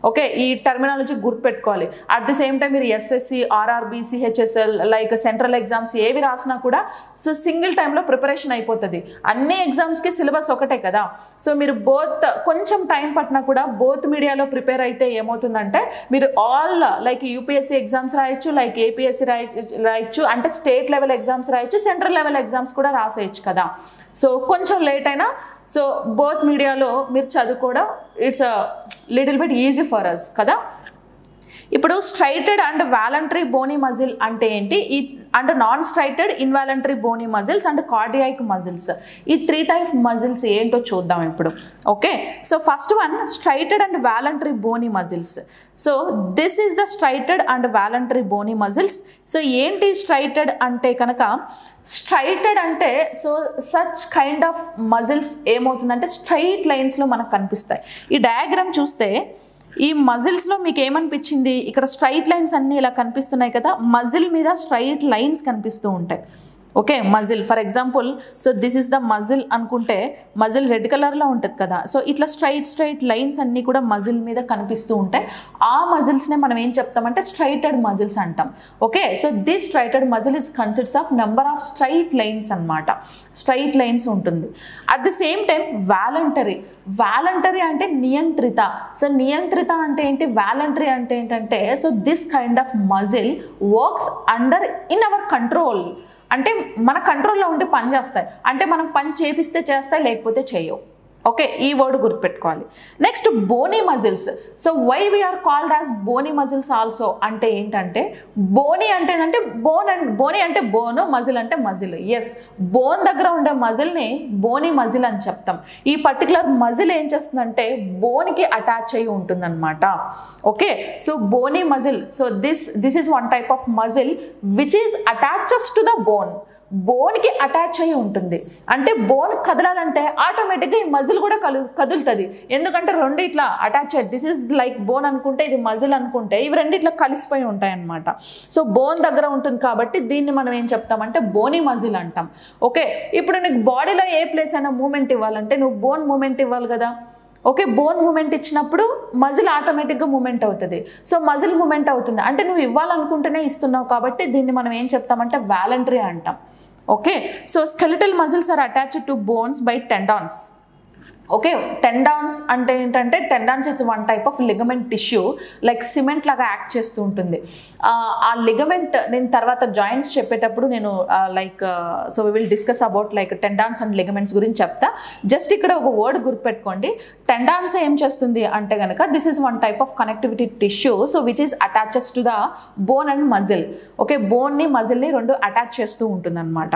ఓకే, ఈ టర్మినాలజీ గుర్తుపెట్టుకోవాలి. అట్ ది సేమ్ టైం మీరు SSC, RRB, CHSL like central exams ఏవి రాసినా కూడా సో సింగిల్ టైంలో ప్రిపరేషన్ అయిపోతుంది. అన్ని ఎగ్జామ్స్కి సిలబస్ ఒకటే కదా, సో మీరు బోత్ కొంచెం టైం పట్టినా కూడా బోత్ మీడియాలో ప్రిపేర్ అయితే ఏమవుతుందంటే మీరు ఆల్ లైక్ యూపీఎస్సీ ఎగ్జామ్స్ రాయొచ్చు, లైక్ ఏపీఎస్సీ రాయొచ్చు, అంటే స్టేట్ లెవెల్ ఎగ్జామ్స్ రాయొచ్చు, సెంట్రల్ లెవెల్ ఎగ్జామ్స్ కూడా రాసేయచ్చు కదా. సో కొంచెం లేట్ అయినా సో బోత్ మీడియాలో మీరు చదువుకోవడం it's little bit easy for us కదా. ఇప్పుడు striated and voluntary bony muscle అంటే ఏంటి, ఈ and non striated involuntary bony muscles and cardiac muscles, ఈ 3 టైప్ మజిల్స్ ఏంటో చూద్దాం ఇప్పుడు. Okay, so first one striated and voluntary bony muscles. So this is the striated and voluntary bony muscles. So ఏంటి స్ట్రైటెడ్ అంటే కనుక, స్ట్రైటెడ్ అంటే so such kind of muscles ఏమవుతుందంటే స్ట్రైట్ లైన్స్లో మనకు కనిపిస్తాయి. ఈ డయాగ్రామ్ చూస్తే ఈ మజిల్స్లో మీకు ఏమనిపించింది, ఇక్కడ స్ట్రైట్ లైన్స్ అన్నీ ఇలా కనిపిస్తున్నాయి కదా, మజిల్ మీద స్ట్రైట్ లైన్స్ కనిపిస్తూ ఉంటాయి. Okay, muscle for example so this is the muscle అనుకుంటే మజిల్ రెడ్ కలర్లో ఉంటుంది కదా, సో ఇట్లా స్ట్రైట్ లైన్స్ అన్నీ కూడా మజిల్ మీద కనిపిస్తూ ఉంటాయి. ఆ మజిల్స్నే మనం ఏం చెప్తామంటే స్ట్రైటెడ్ మజిల్స్ అంటాం. Okay, so this striated muscle is consists of number of straight lines అనమాట, స్ట్రైట్ లైన్స్ ఉంటుంది. At the same time voluntary, voluntary అంటే నియంత్రిత. సో నియంత్రిత అంటే ఏంటి, వాలంటరీ అంటే ఏంటంటే so this kind of muscle works under in our control, అంటే మన కంట్రోల్లో ఉండి పని చేస్తాయి, అంటే మనం పని చేపిస్తే చేస్తాయి లేకపోతే చేయవు. ఓకే, ఈ వర్డ్ గుర్తుపెట్టుకోవాలి. Next bony muscles. So why we're called as bony muscles also అంటే ఏంటంటే, బోనీ అంటే ఏంటంటే బోనీ అంటే బోను, మజిల్ అంటే మజిల్. ఎస్, బోన్ దగ్గర ఉండే మజిల్ని బోనీ మజిల్ అని చెప్తాం. ఈ పర్టికులర్ మజిల్ ఏం చేస్తుందంటే బోన్కి అటాచ్ అయ్యి ఉంటుందన్నమాట. Okay, so bony muscle, so this is one type of muscle which is attaches to the bone. బోన్కి అటాచ్ అయ్యి ఉంటుంది, అంటే బోన్ కదలాలంటే ఆటోమేటిక్గా ఈ మజిల్ కూడా కదులుతుంది. ఎందుకంటే రెండు ఇట్లా అటాచ్ అయ్యి, దిస్ ఈజ్ లైక్ బోన్ అనుకుంటే ఇది మజిల్ అనుకుంటే ఇవి రెండు ఇట్లా కలిసిపోయి ఉంటాయి అన్నమాట. సో బోన్ దగ్గర ఉంటుంది కాబట్టి దీన్ని మనం ఏం చెప్తామంటే బోనీ మజిల్ అంటాం. ఓకే, ఇప్పుడు నీకు బాడీలో ఏ ప్లేస్ అయినా మూమెంట్ ఇవ్వాలంటే నువ్వు బోన్ మూమెంట్ ఇవ్వాలి కదా. ఓకే, బోన్ మూమెంట్ ఇచ్చినప్పుడు మజిల్ ఆటోమేటిక్గా మూమెంట్ అవుతుంది. సో మజిల్ మూమెంట్ అవుతుంది అంటే నువ్వు ఇవ్వాలనుకుంటేనే ఇస్తున్నావు కాబట్టి దీన్ని మనం ఏం చెప్తామంటే వాలంటరీ అంటాం. Okay, so skeletal muscles are attached to bones by tendons. Okay, tendons అంటే ఏంటంటే tendons it's one type of ligament tissue, like cement లాగా యాక్ట్ చేస్తూ ఉంటుంది. ఆ లిగమెంట్ నేను తర్వాత జాయింట్స్ చెప్పేటప్పుడు నేను so we will discuss about like tendons and ligaments గురించి చెప్తా. జస్ట్ ఇక్కడ ఒక వర్డ్ గుర్తుపెట్టుకోండి, టెండాన్స్ ఏం చేస్తుంది అంటే కనుక this is one type of connectivity tissue, so which is attaches to the bone and muscle. Okay, బోన్ని మజిల్ని రెండు అటాచ్ చేస్తూ ఉంటుంది అనమాట.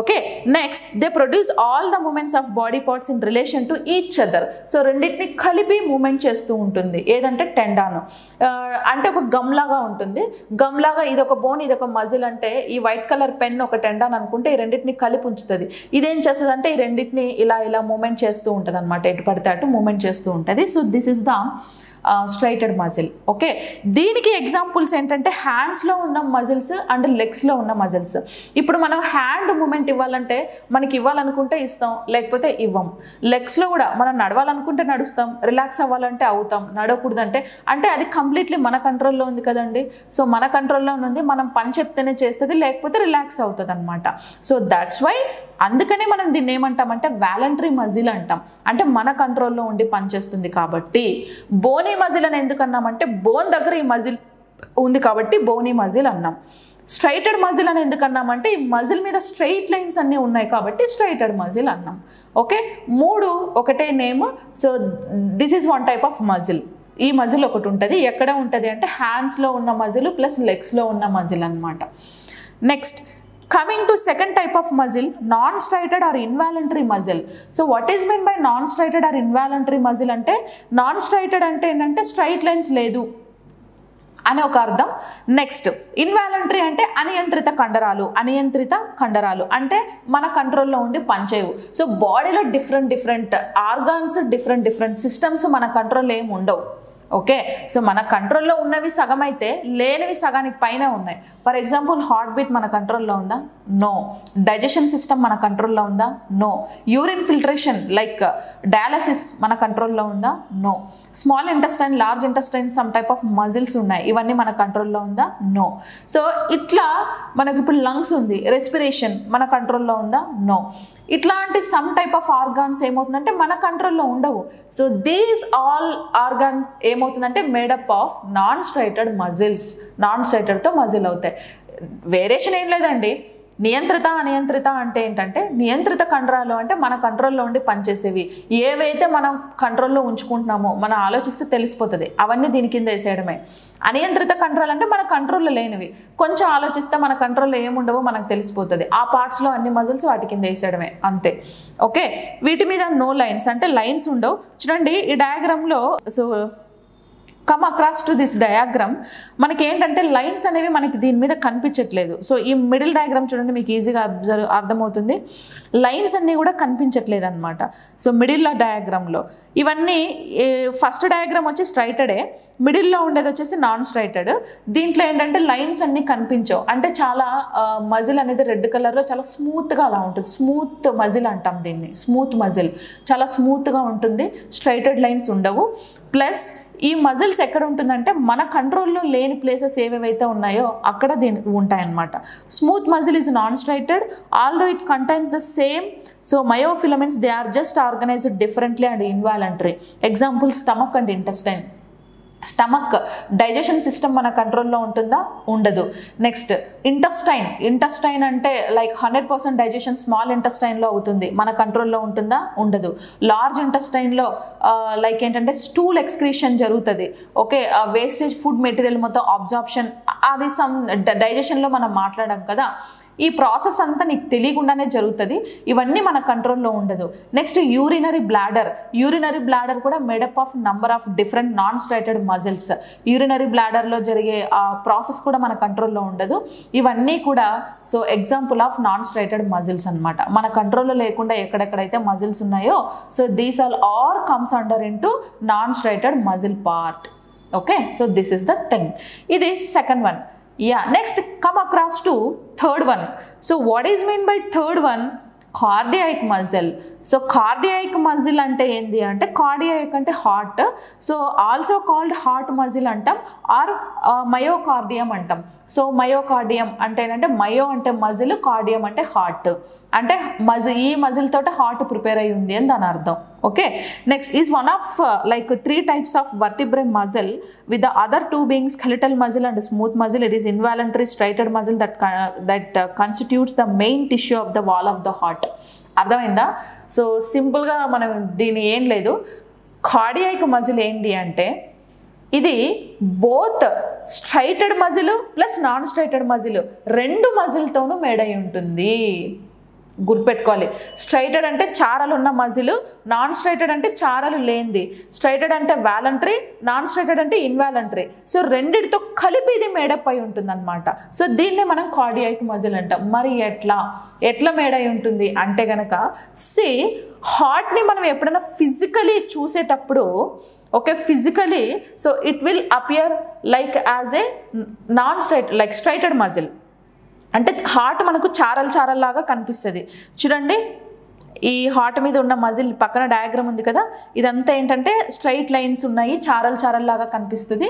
Okay, next they produce all the moments of body parts in relation to each other. So రెండింటిని కలిపి మూమెంట్ చేస్తూ ఉంటుంది. ఏదంటే టెండాన్ అంటే ఒక గమ్ లాగా ఉంటుంది. గమ్ లాగా ఇది ఒక బోన్, ఇది ఒక మజిల్. అంటే ఈ వైట్ కలర్ పెన్ ఒక టెండాన్ అనుకుంటే ఈ రెండింటిని కలిపి ఉంచుతుంది. ఇదేం చేస్తుంది అంటే ఈ రెండింటిని ఇలా ఇలా మూమెంట్ చేస్తూ ఉంటుంది అనమాట, ఎటు పడితే అటు మూమెంట్ చేస్తూ ఉంటుంది. So this is the striated muscle. Okay, దీనికి ఎగ్జాంపుల్స్ ఏంటంటే హ్యాండ్స్లో ఉన్న మజిల్స్ అండ్ లెగ్స్లో ఉన్న మజిల్స్. ఇప్పుడు మనం హ్యాండ్ మూమెంట్ ఇవ్వాలంటే మనకి ఇవ్వాలనుకుంటే ఇస్తాం, లేకపోతే ఇవ్వం. లెగ్స్లో కూడా మనం నడవాలనుకుంటే నడుస్తాం, రిలాక్స్ అవ్వాలంటే అవుతాం, నడవకూడదంటే అంటే అది కంప్లీట్లీ మన కంట్రోల్లో ఉంది కదండి. సో మన కంట్రోల్లో ఉంది, మనం పని చెప్తేనే చేస్తుంది, లేకపోతే రిలాక్స్ అవుతుంది అనమాట. సో దట్స్ వై అందుకనే మనం దీన్ని ఏమంటామంటే వాలంటరీ మజిల్ అంటాం, అంటే మన కంట్రోల్లో ఉండి పనిచేస్తుంది కాబట్టి. బోనీ మజిల్ అని ఎందుకు అన్నామంటే బోన్ దగ్గర ఈ మజిల్ ఉంది కాబట్టి బోనీ మజిల్ అన్నాం. స్ట్రైటెడ్ మజిల్ అని ఎందుకు అన్నామంటే ఈ మజిల్ మీద స్ట్రైట్ లైన్స్ అన్నీ ఉన్నాయి కాబట్టి స్ట్రైటెడ్ మజిల్ అన్నాం. ఓకే, మూడు ఒకటే name. So this is one type of muscle. ఈ మజిల్ ఒకటి ఉంటుంది. ఎక్కడ ఉంటుంది అంటే హ్యాండ్స్లో ఉన్న మజిల్ ప్లస్ లెగ్స్లో ఉన్న మజిల్ అనమాట. Next coming to second type of muscle, non-striated or involuntary muscle. So what is meant by non-striated or involuntary muscle అంటే non-striated అంటే ఏంటంటే స్ట్రైట్ లైన్స్ లేదు అని ఒక అర్థం. నెక్స్ట్ ఇన్వాలంటరీ అంటే అనియంత్రిత కండరాలు అంటే మన కంట్రోల్లో ఉండి పనిచేయవు. సో బాడీలో డిఫరెంట్ ఆర్గాన్స్, డిఫరెంట్ సిస్టమ్స్ మన కంట్రోల్లో ఏమి ఉండవు. ఓకే, సో మన కంట్రోల్లో ఉన్నవి సగం అయితే లేనివి సగానికి పైన ఉన్నాయి. ఫర్ ఎగ్జాంపుల్ హార్ట్ బీట్ మన కంట్రోల్లో ఉందా? నో. డైజెషన్ సిస్టమ్ మన కంట్రోల్లో ఉందా? No. Urine filtration like dialysis మన కంట్రోల్లో ఉందా? No. Small intestine, large intestine some type of muscles ఉన్నాయి, ఇవన్నీ మన కంట్రోల్లో ఉందా? నో. సో ఇట్లా మనకి ఇప్పుడు లంగ్స్ ఉంది, రెస్పిరేషన్ మన కంట్రోల్లో ఉందా? నో. ఇట్లాంటి సమ్ టైప్ ఆఫ్ ఆర్గాన్స్ ఏమవుతుందంటే మన కంట్రోల్లో ఉండవు. సో దీస్ ఆల్ ఆర్గాన్స్ ఏమవుతుందంటే made up of non striated muscles. Non స్ట్రైటెడ్తో మజిల్ అవుతాయి. వేరియేషన్ ఏం లేదండి. నియంత్రిత అనియంత్రిత అంటే ఏంటంటే నియంత్రిత కండరాలు అంటే మన కంట్రోల్లో ఉండి పనిచేసేవి. ఏవైతే మనం కంట్రోల్లో ఉంచుకుంటున్నామో మనం ఆలోచిస్తే తెలిసిపోతుంది, అవన్నీ దీని కింద వేసేయడమే. అనియంత్రిత కంట్రోల్ అంటే మన కంట్రోల్లో లేనివి, కొంచెం ఆలోచిస్తే మన కంట్రోల్లో ఏముండవో మనకు తెలిసిపోతుంది. ఆ పార్ట్స్లో అన్ని మజిల్స్ వాటి కింద వేసేయడమే అంతే. ఓకే, వీటి మీద నో లైన్స్ అంటే లైన్స్ ఉండవు. చూడండి ఈ డయాగ్రామ్లో, so come across to this diagram మనకి ఏంటంటే లైన్స్ అనేవి మనకి దీని మీద కనిపించట్లేదు. సో ఈ మిడిల్ డయాగ్రామ్ చూడండి, మీకు ఈజీగా అర్థమవుతుంది. లైన్స్ అన్నీ కూడా కనిపించట్లేదు అనమాట. సో మిడిల్ డయాగ్రామ్లో ఇవన్నీ ఫస్ట్ డయాగ్రామ్ వచ్చి స్ట్రైటెడే, మిడిల్లో ఉండేది వచ్చేసి నాన్ స్ట్రైటెడ్. దీంట్లో ఏంటంటే లైన్స్ అన్నీ కనిపించవు. అంటే చాలా మజిల్ అనేది రెడ్ కలర్లో చాలా స్మూత్గా అలా ఉంటుంది. స్మూత్ మజిల్ అంటాం దీన్ని, స్మూత్ మజిల్. చాలా స్మూత్గా ఉంటుంది, స్ట్రైటెడ్ లైన్స్ ఉండవు. ప్లస్ ఈ మజిల్స్ ఎక్కడ ఉంటుందంటే మన కంట్రోల్లో లేని ప్లేసెస్ ఏవేవైతే ఉన్నాయో అక్కడ దీనికి ఉంటాయన్నమాట. Smooth muscle is non striated although it contains the same. So myofilaments they are just organised differently and involuntary. Example stomach and intestine. Stomach digestion system మన కంట్రోల్లో ఉంటుందా? ఉండదు. నెక్స్ట్ ఇంటెస్టైన్ అంటే లైక్ 100% డైజెషన్ స్మాల్ ఇంటెస్టైన్లో అవుతుంది, మన కంట్రోల్లో ఉంటుందా? ఉండదు. లార్జ్ ఇంటెస్టైన్లో లైక్ ఏంటంటే స్టూల్ ఎక్స్క్రీషన్ జరుగుతుంది. ఓకే, వేస్టేజ్ ఫుడ్ మెటీరియల్ మొత్తం అబ్జార్ప్షన్, అది సమ్ డైజెషన్లో మనం మాట్లాడాం కదా. ఈ ప్రాసెస్ అంతా నీకు తెలియకుండానే జరుగుతుంది, ఇవన్నీ మన కంట్రోల్లో ఉండదు. నెక్స్ట్ యూరినరీ బ్లాడర్ కూడా made up of number of different non striated muscles. Urinary బ్లాడర్లో జరిగే ఆ ప్రాసెస్ కూడా మన కంట్రోల్లో ఉండదు. ఇవన్నీ కూడా so example of non striated muscles అనమాట. మన కంట్రోల్లో లేకుండా ఎక్కడెక్కడైతే మజిల్స్ ఉన్నాయో so these all comes under into non striated muscle part. Okay, so this is the thing. ఇది second one. Yeah, next come across to third one. So what is mean by third one? Cardiac muscle. So cardiac muscle అంటే ఏంది అంటే కార్డియాక్ అంటే heart. So also called heart muscle అంటాం ఆర్ మయోకార్డియం అంటాం. సో మయోకార్డియం అంటే ఏంటంటే మయో అంటే మజిల్, కార్డియం అంటే హార్ట్. అంటే ఈ మజిల్ తోట హార్ట్ ప్రిపేర్ అయి ఉంది అని దాని అర్థం. Okay, next is one of like 3 types of vertebrae muscle, with the other 2 being skeletal muscle and smooth muscle. It is involuntary striated muscle that constitutes the main tissue of the wall of the heart. అర్థమైందా? సో సింపుల్గా మనం దీని ఏం లేదు, కార్డియాక్ మజిల్ ఏంటి అంటే ఇది both striated muscle plus non striated muscle 2 మజిల్తోనూ మేడై ఉంటుంది. గుర్తుపెట్టుకోవాలి, స్ట్రైటెడ్ అంటే చారలు ఉన్న మజిల్, నాన్ స్ట్రైటెడ్ అంటే చారలు లేనిది. స్ట్రైటెడ్ అంటే వాలంటరీ, నాన్ స్ట్రైటెడ్ అంటే ఇన్వాలంటరీ. సో రెండిటితో కలిపి ఇది మేడప్ అయి ఉంటుంది అనమాట. సో దీన్నే మనం కార్డియాక్ మజిల్ అంటాం. మరి ఎట్లా మేడై ఉంటుంది అంటే కనుక సి హార్ట్ని మనం ఎప్పుడైనా ఫిజికలీ చూసేటప్పుడు okay, physically so it will appear like as a non straight like striated muscle. అంటే హార్ట్ మనకు చారల్ లాగా కనిపిస్తుంది. చూడండి, ఈ హార్ట్ మీద ఉన్న మజిల్ పక్కన డయాగ్రామ్ ఉంది కదా, ఇదంతా ఏంటంటే స్ట్రైట్ లైన్స్ ఉన్నాయి, చారల్ లాగా కనిపిస్తుంది.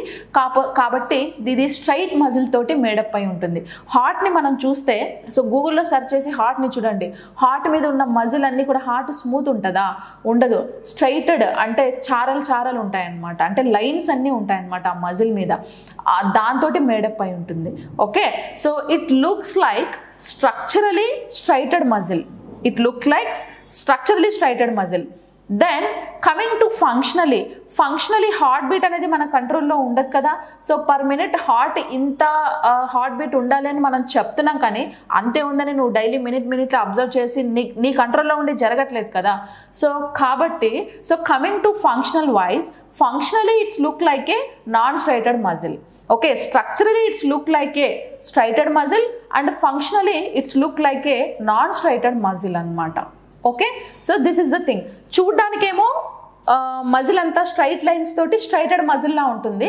కాబట్టి ఇది స్ట్రైట్ మజిల్ తోటి మేడప్ అయి ఉంటుంది. హార్ట్ని మనం చూస్తే, సో గూగుల్లో సెర్చ్ చేసి హార్ట్ని చూడండి, హార్ట్ మీద ఉన్న మజిల్ అన్నీ కూడా హార్ట్ స్మూత్ ఉంటుందా? ఉండదు. స్ట్రైటెడ్ అంటే చారలు ఉంటాయన్నమాట, అంటే లైన్స్ అన్నీ ఉంటాయన్నమాట ఆ మజిల్ మీద, దాంతో మేడప్ అయి ఉంటుంది. Okay, so it looks like structurally striated muscle. It looks like structurally striated muscle. Then coming to functionally heart beat అనేది మన కంట్రోల్లో ఉండదు కదా. సో పర్ మినిట్ హార్ట్ ఇంత హార్ట్ బీట్ ఉండాలి అని మనం చెప్తున్నాం, కానీ అంతే ఉందని నువ్వు డైలీ మినిట్లో అబ్జర్వ్ చేసి నీ కంట్రోల్లో ఉండి జరగట్లేదు కదా. సో కాబట్టి so coming to functionally it's look like A non striated muscle. Okay, structurally it's look like a striated muscle and functionally it's look like a non-striated muscle annamata. Okay, so this is the thing. చూడ్డానికేమో మజిల్ అంతా స్ట్రైట్ లైన్స్ తోటి స్ట్రైటెడ్ మజిల్లా ఉంటుంది,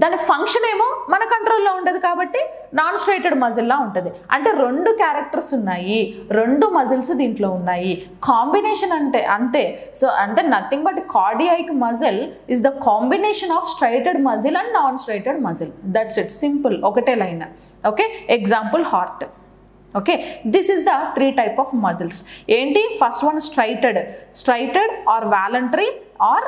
దాని ఫంక్షన్ ఏమో మన కంట్రోల్లో ఉండదు కాబట్టి నాన్ స్ట్రైటెడ్ మజిల్లా ఉంటుంది. అంటే 2 క్యారెక్టర్స్ ఉన్నాయి, 2 మజిల్స్ దీంట్లో ఉన్నాయి. కాంబినేషన్ అంటే అంతే. సో అంటే nothing but cardiac muscle is the combination of striated muscle and non striated muscle. That's it, simple, ఒకటే line. Okay, example heart. Okay, this is the 3 type of muscles. ఏంటి? First one striated or voluntary or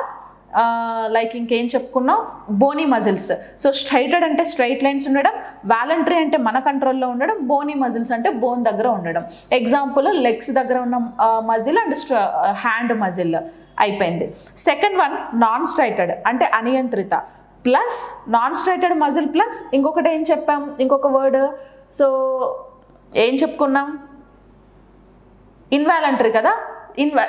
like ఇంకేం చెప్పుకున్నాం, బోనీ మజిల్స్. సో స్ట్రైటెడ్ అంటే స్ట్రైట్ లైన్స్ ఉండడం, వాలంటరీ అంటే మన కంట్రోల్లో ఉండడం, బోనీ మజిల్స్ అంటే బోన్ దగ్గర ఉండడం. ఎగ్జాంపుల్ లెగ్స్ దగ్గర ఉన్న మజిల్ అండ్ హ్యాండ్ మజిల్ అయిపోయింది. సెకండ్ వన్ నాన్ స్ట్రైటెడ్ అంటే అనియంత్రిత, plus non striated muscle plus ఇంకొకటి ఏం చెప్పాం, ఇంకొక వర్డ్. సో ఏం చెప్పుకున్నాం, ఇన్వాలంటరీ కదా.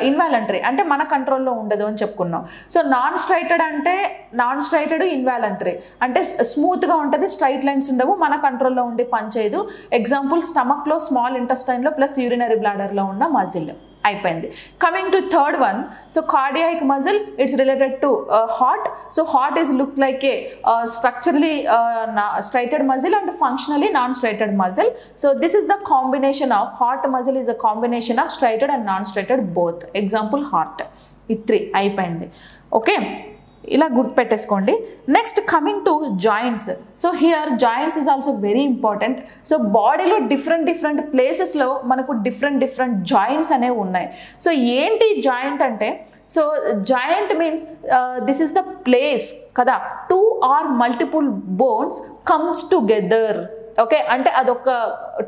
ఇన్వాలంటరీ అంటే మన కంట్రోల్లో ఉండదు అని చెప్పుకున్నాం. సో నాన్ స్ట్రైటెడ్ ఇన్వాలంటరీ అంటే స్మూత్గా ఉంటుంది, స్ట్రైట్ లైన్స్ ఉండవు, మన కంట్రోల్లో ఉండి పనిచేయదు. ఎగ్జాంపుల్ స్టమక్లో, స్మాల్ ఇంటెస్టైన్లో ప్లస్ యూరినరీ బ్లాడర్లో ఉన్న మజిల్ అయిపోయింది. Coming to third one, so cardiac muscle it's related to heart. So heart is look like a structurally striated muscle and functionally non striated muscle. So this is the combination of heart muscle is a combination of striated and non striated both. Example heart. ఈ 3 అయిపోయింది. ఓకే, ఇలా గుర్తుపెట్టేసుకోండి. Next coming to joints. So here joints is also very important. So బాడీలో డిఫరెంట్ ప్లేసెస్లో మనకు డిఫరెంట్ జాయింట్స్ అనేవి ఉన్నాయి. సో ఏంటి జాయింట్ అంటే, so joint means this is the place కదా, 2 or multiple bones comes together. Okay, అంటే అదొక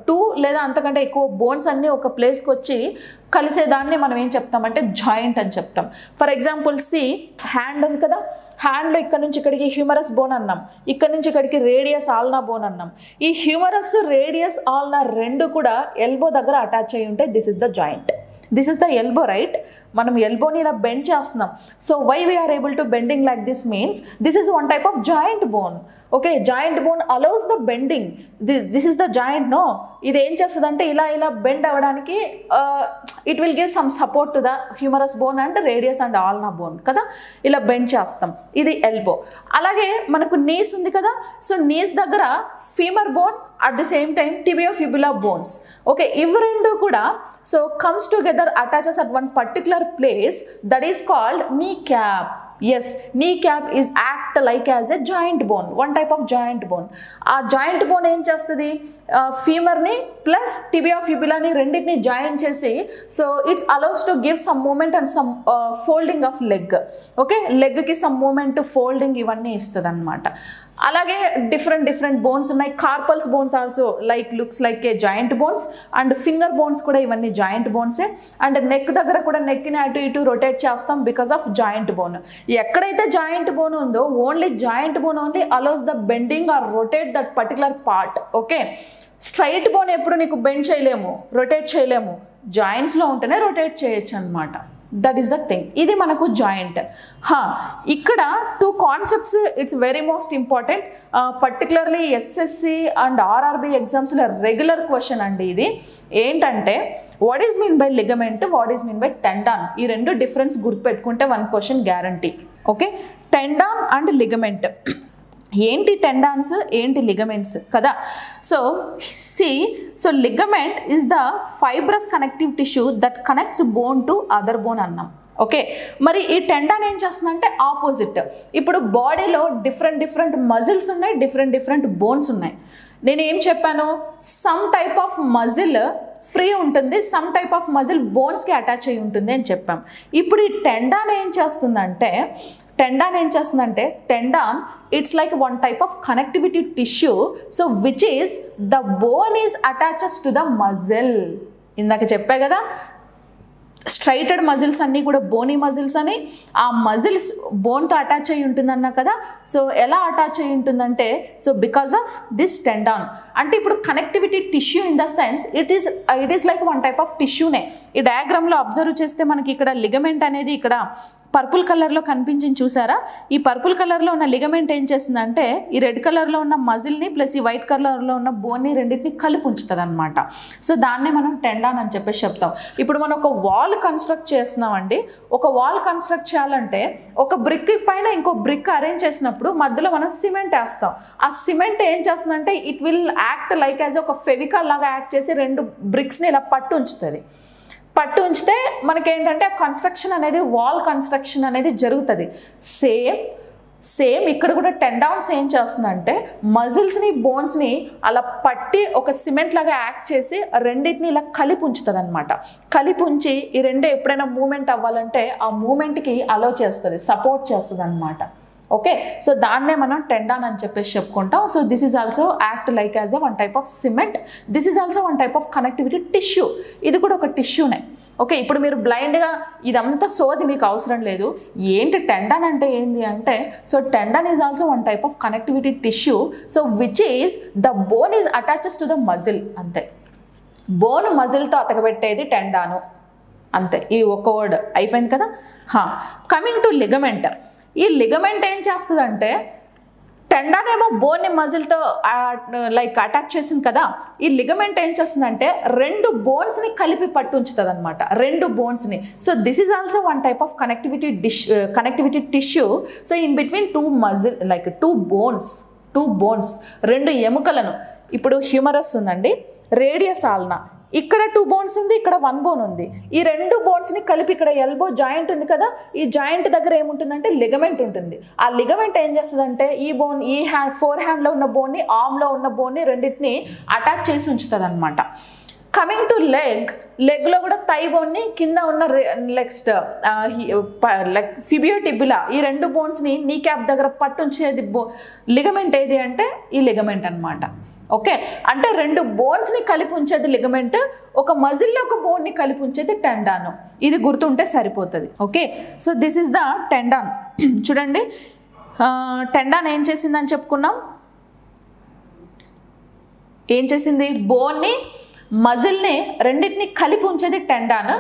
2 లేదా అంతకంటే ఎక్కువ బోన్స్ అన్నీ ఒక ప్లేస్కి వచ్చి కలిసేదాన్ని మనం ఏం చెప్తామంటే జాయింట్ అని చెప్తాం. ఫర్ ఎగ్జాంపుల్ సి హ్యాండ్ ఉంది కదా, హ్యాండ్లో ఇక్కడ నుంచి ఇక్కడికి హ్యూమరస్ బోన్ అన్నాం, ఇక్కడ నుంచి ఇక్కడికి రేడియస్ ఆల్నా బోన్ అన్నాం. ఈ హ్యూమరస్, రేడియస్, ఆల్నా 2 కూడా ఎల్బో దగ్గర అటాచ్ అయ్యి ఉంటాయి. This is the joint. This is the elbow, right? మనం ఎల్బోని ఇలా బెండ్ చేస్తున్నాం. So why we are able to bending like this means this is one type of joint bone. Okay, joint bone allows the bending. This is the joint. No, ఇది ఏం చేస్తుంది అంటే ఇలా బెండ్ అవ్వడానికి it will give some support to the humerus bone and radius and ulna bone కదా, ఇలా బెండ్ చేస్తాం. ఇది ఎల్బో. అలాగే మనకు నీస్ ఉంది కదా, సో నీస్ దగ్గర femur bone, at the same time tibiofibula bones. Okay, ఇవి 2 కూడా so comes together, attaches at one particular place, that is called kneecap. yes, kneecap is act like as a joint bone, one type of joint bone. ఆ joint bone ఏం చేస్తుంది, femur ని plus tibia fibula ని రెండింటిని జాయిన్ చేసి so it's allows to give some movement and some folding of leg. Okay, leg కి సమ్ మూమెంట్, ఫోల్డింగ్ ఇవన్నీ ఇస్తుంది అనమాట. అలాగే డిఫరెంట్ బోన్స్ ఉన్నాయి. Carpals bones also looks like a joint bones, and finger bones కూడా ఇవన్నీ జాయింట్ బోన్సే. అండ్ నెక్ దగ్గర కూడా నెక్ని అటు ఇటు రొటేట్ చేస్తాం బికాస్ ఆఫ్ జాయింట్ బోన్. ఎక్కడైతే జాయింట్ బోన్ ఉందో only joint bone only allows the bending or rotate that particular part. Okay, straight bone ఎప్పుడు నీకు బెండ్ చేయలేము, రొటేట్ చేయలేము, జాయింట్స్లో ఉంటేనే రొటేట్ చేయొచ్చు అనమాట. That is the thing. ఇది మనకు జాయింట్. ఇక్కడ 2 concepts it's very most important, particularly SSC and RRB ఎగ్జామ్స్లో రెగ్యులర్ క్వశ్చన్ అండి. ఇది ఏంటంటే what is mean by ligament, what is mean by tendon. ఈ రెండు డిఫరెన్స్ గుర్తుపెట్టుకుంటే 1 question guarantee. Okay, tendon and ligament. ఏంటి టెండాన్స్, ఏంటి లిగమెంట్స్ కదా. So so ligament is the fibrous connective tissue that connects bone to other bone అన్నాం. ఓకే, మరి ఈ టెండాన్ ఏం చేస్తుందంటే ఆపోజిట్. ఇప్పుడు బాడీలో డిఫరెంట్ మజిల్స్ ఉన్నాయి, డిఫరెంట్ బోన్స్ ఉన్నాయి. నేను ఏం చెప్పాను, some type of muscle free ఉంటుంది, సమ్ టైప్ ఆఫ్ మజిల్ బోన్స్కి అటాచ్ అయి ఉంటుంది అని చెప్పాం. ఇప్పుడు ఈ టెండాన్ ఏం చేస్తుందంటే tendon it's like one type of connectivity tissue. So which is the bone is attaches to the muscle. ఇందాక చెప్పా కదా, స్ట్రైటెడ్ మజిల్స్ అన్నీ కూడా బోనీ మజిల్స్ అని, ఆ మజిల్స్ బోన్తో అటాచ్ అయి ఉంటుందన్నా కదా. సో ఎలా అటాచ్ అయి ఉంటుందంటే so because of this tendon. అంటే ఇప్పుడు connectivity tissue in the sense it is like one type of టిష్యూనే. ఈ డయాగ్రామ్లో అబ్జర్వ్ చేస్తే మనకి ఇక్కడ లిగమెంట్ అనేది ఇక్కడ పర్పుల్ కలర్లో కనిపించింది చూసారా. ఈ పర్పుల్ కలర్లో ఉన్న లిగమెంట్ ఏం చేస్తుందంటే ఈ రెడ్ కలర్లో ఉన్న మజిల్ని ప్లస్ ఈ వైట్ కలర్లో ఉన్న బోన్ని రెండింటిని కలిపి ఉంచుతుంది అనమాట. సో దాన్నే మనం టెండాన్ అని చెప్పేసి చెప్తాం. ఇప్పుడు మనం ఒక వాల్ కన్స్ట్రక్ట్ చేస్తున్నామండి. ఒక వాల్ కన్స్ట్రక్ట్ చేయాలంటే ఒక బ్రిక్ పైన ఇంకో బ్రిక్ అరేంజ్ చేసినప్పుడు మధ్యలో మనం సిమెంట్ వేస్తాం. ఆ సిమెంట్ ఏం చేస్తుందంటే it will act like as ఒక ఫెవికాల్ లాగా యాక్ట్ చేసి 2 బ్రిక్స్ని ఇలా పట్టు ఉంచితే మనకేంటంటే కన్స్ట్రక్షన్ అనేది వాల్ కన్స్ట్రక్షన్ అనేది జరుగుతుంది. సేమ్ ఇక్కడ కూడా టెండాన్స్ ఏం చేస్తుందంటే మజిల్స్ని బోన్స్ని అలా పట్టి ఒక సిమెంట్ లాగా యాక్ట్ చేసి రెండింటిని ఇలా కలిపి ఉంచుతుంది అనమాట. కలిపి ఉంచి ఈ రెండు ఎప్పుడైనా మూమెంట్ అవ్వాలంటే ఆ మూమెంట్కి అలౌ చేస్తుంది, సపోర్ట్ చేస్తుంది అనమాట. ఓకే, సో దాన్నే మనం టెండాన్ అని చెప్పేసి చెప్పుకుంటాం. So this is also act like as one type of cement. This is also one type of connectivity tissue. ఇది కూడా ఒక టిష్యూనే. ఓకే, ఇప్పుడు మీరు బ్లైండ్గా ఇదంతా సోది మీకు అవసరం లేదు. ఏంటి టెండాన్ అంటే ఏంటి అంటే so tendon is also one type of connectivity tissue. So which is the bone is attaches to the muscle. అంతే, బోన్ మజిల్తో అతకబెట్టేది టెండాను. అంతే, ఈ ఒక్క వర్డ్ అయిపోయింది కదా. Coming to ligament. ఈ లిగమెంట్ ఏం చేస్తుందంటే టెండాన్ ఏమో బోన్ని మజిల్తో అటాచ్ చేసింది కదా. ఈ లిగమెంట్ ఏం చేస్తుందంటే 2 బోన్స్ని కలిపి పట్టు ఉంచుతుంది అనమాట, 2 బోన్స్ని. So this is also one type of connectivity tissue. So in between 2 muscle two bones 2 ఎముకలను. ఇప్పుడు హ్యూమరస్ ఉందండి, రేడియస్ ఆల్నా, ఇక్కడ 2 బోన్స్ ఉంది, ఇక్కడ 1 బోన్ ఉంది. ఈ 2 బోన్స్ని కలిపి ఇక్కడ ఎల్బో జాయింట్ ఉంది కదా, ఈ జాయింట్ దగ్గర ఏముంటుందంటే లిగమెంట్ ఉంటుంది. ఆ లిగమెంట్ ఏం చేస్తుందంటే ఈ బోన్, ఈ ఫోర్ హ్యాండ్లో ఉన్న బోన్ని, ఆర్మ్లో ఉన్న బోన్ని రెండింటిని అటాచ్ చేసి ఉంచుతుంది అనమాట. కమింగ్ టు లెగ్లో కూడా థై బోన్ని, కింద ఉన్న నెక్స్ట్ ఫిబియోటిబులా, ఈ 2 బోన్స్ని నీ క్యాప్ దగ్గర పట్టుంచేది లిగమెంట్ ఏది అంటే ఈ లిగమెంట్ అనమాట. ఓకే, అంటే 2 బోన్స్ని కలిపి ఉంచేది లిగమెంట్, ఒక మజిల్లో ఒక బోన్ని కలిపి ఉంచేది టెండాన్. ఇది గుర్తుంటే సరిపోతుంది. Okay, so this is the tendon. చూడండి, టెండాన్ ఏం చేసిందని చెప్పుకున్నాం. ఏం చేసింది, బోన్ని మజిల్ని రెండింటిని కలిపి ఉంచేది టెండాన్,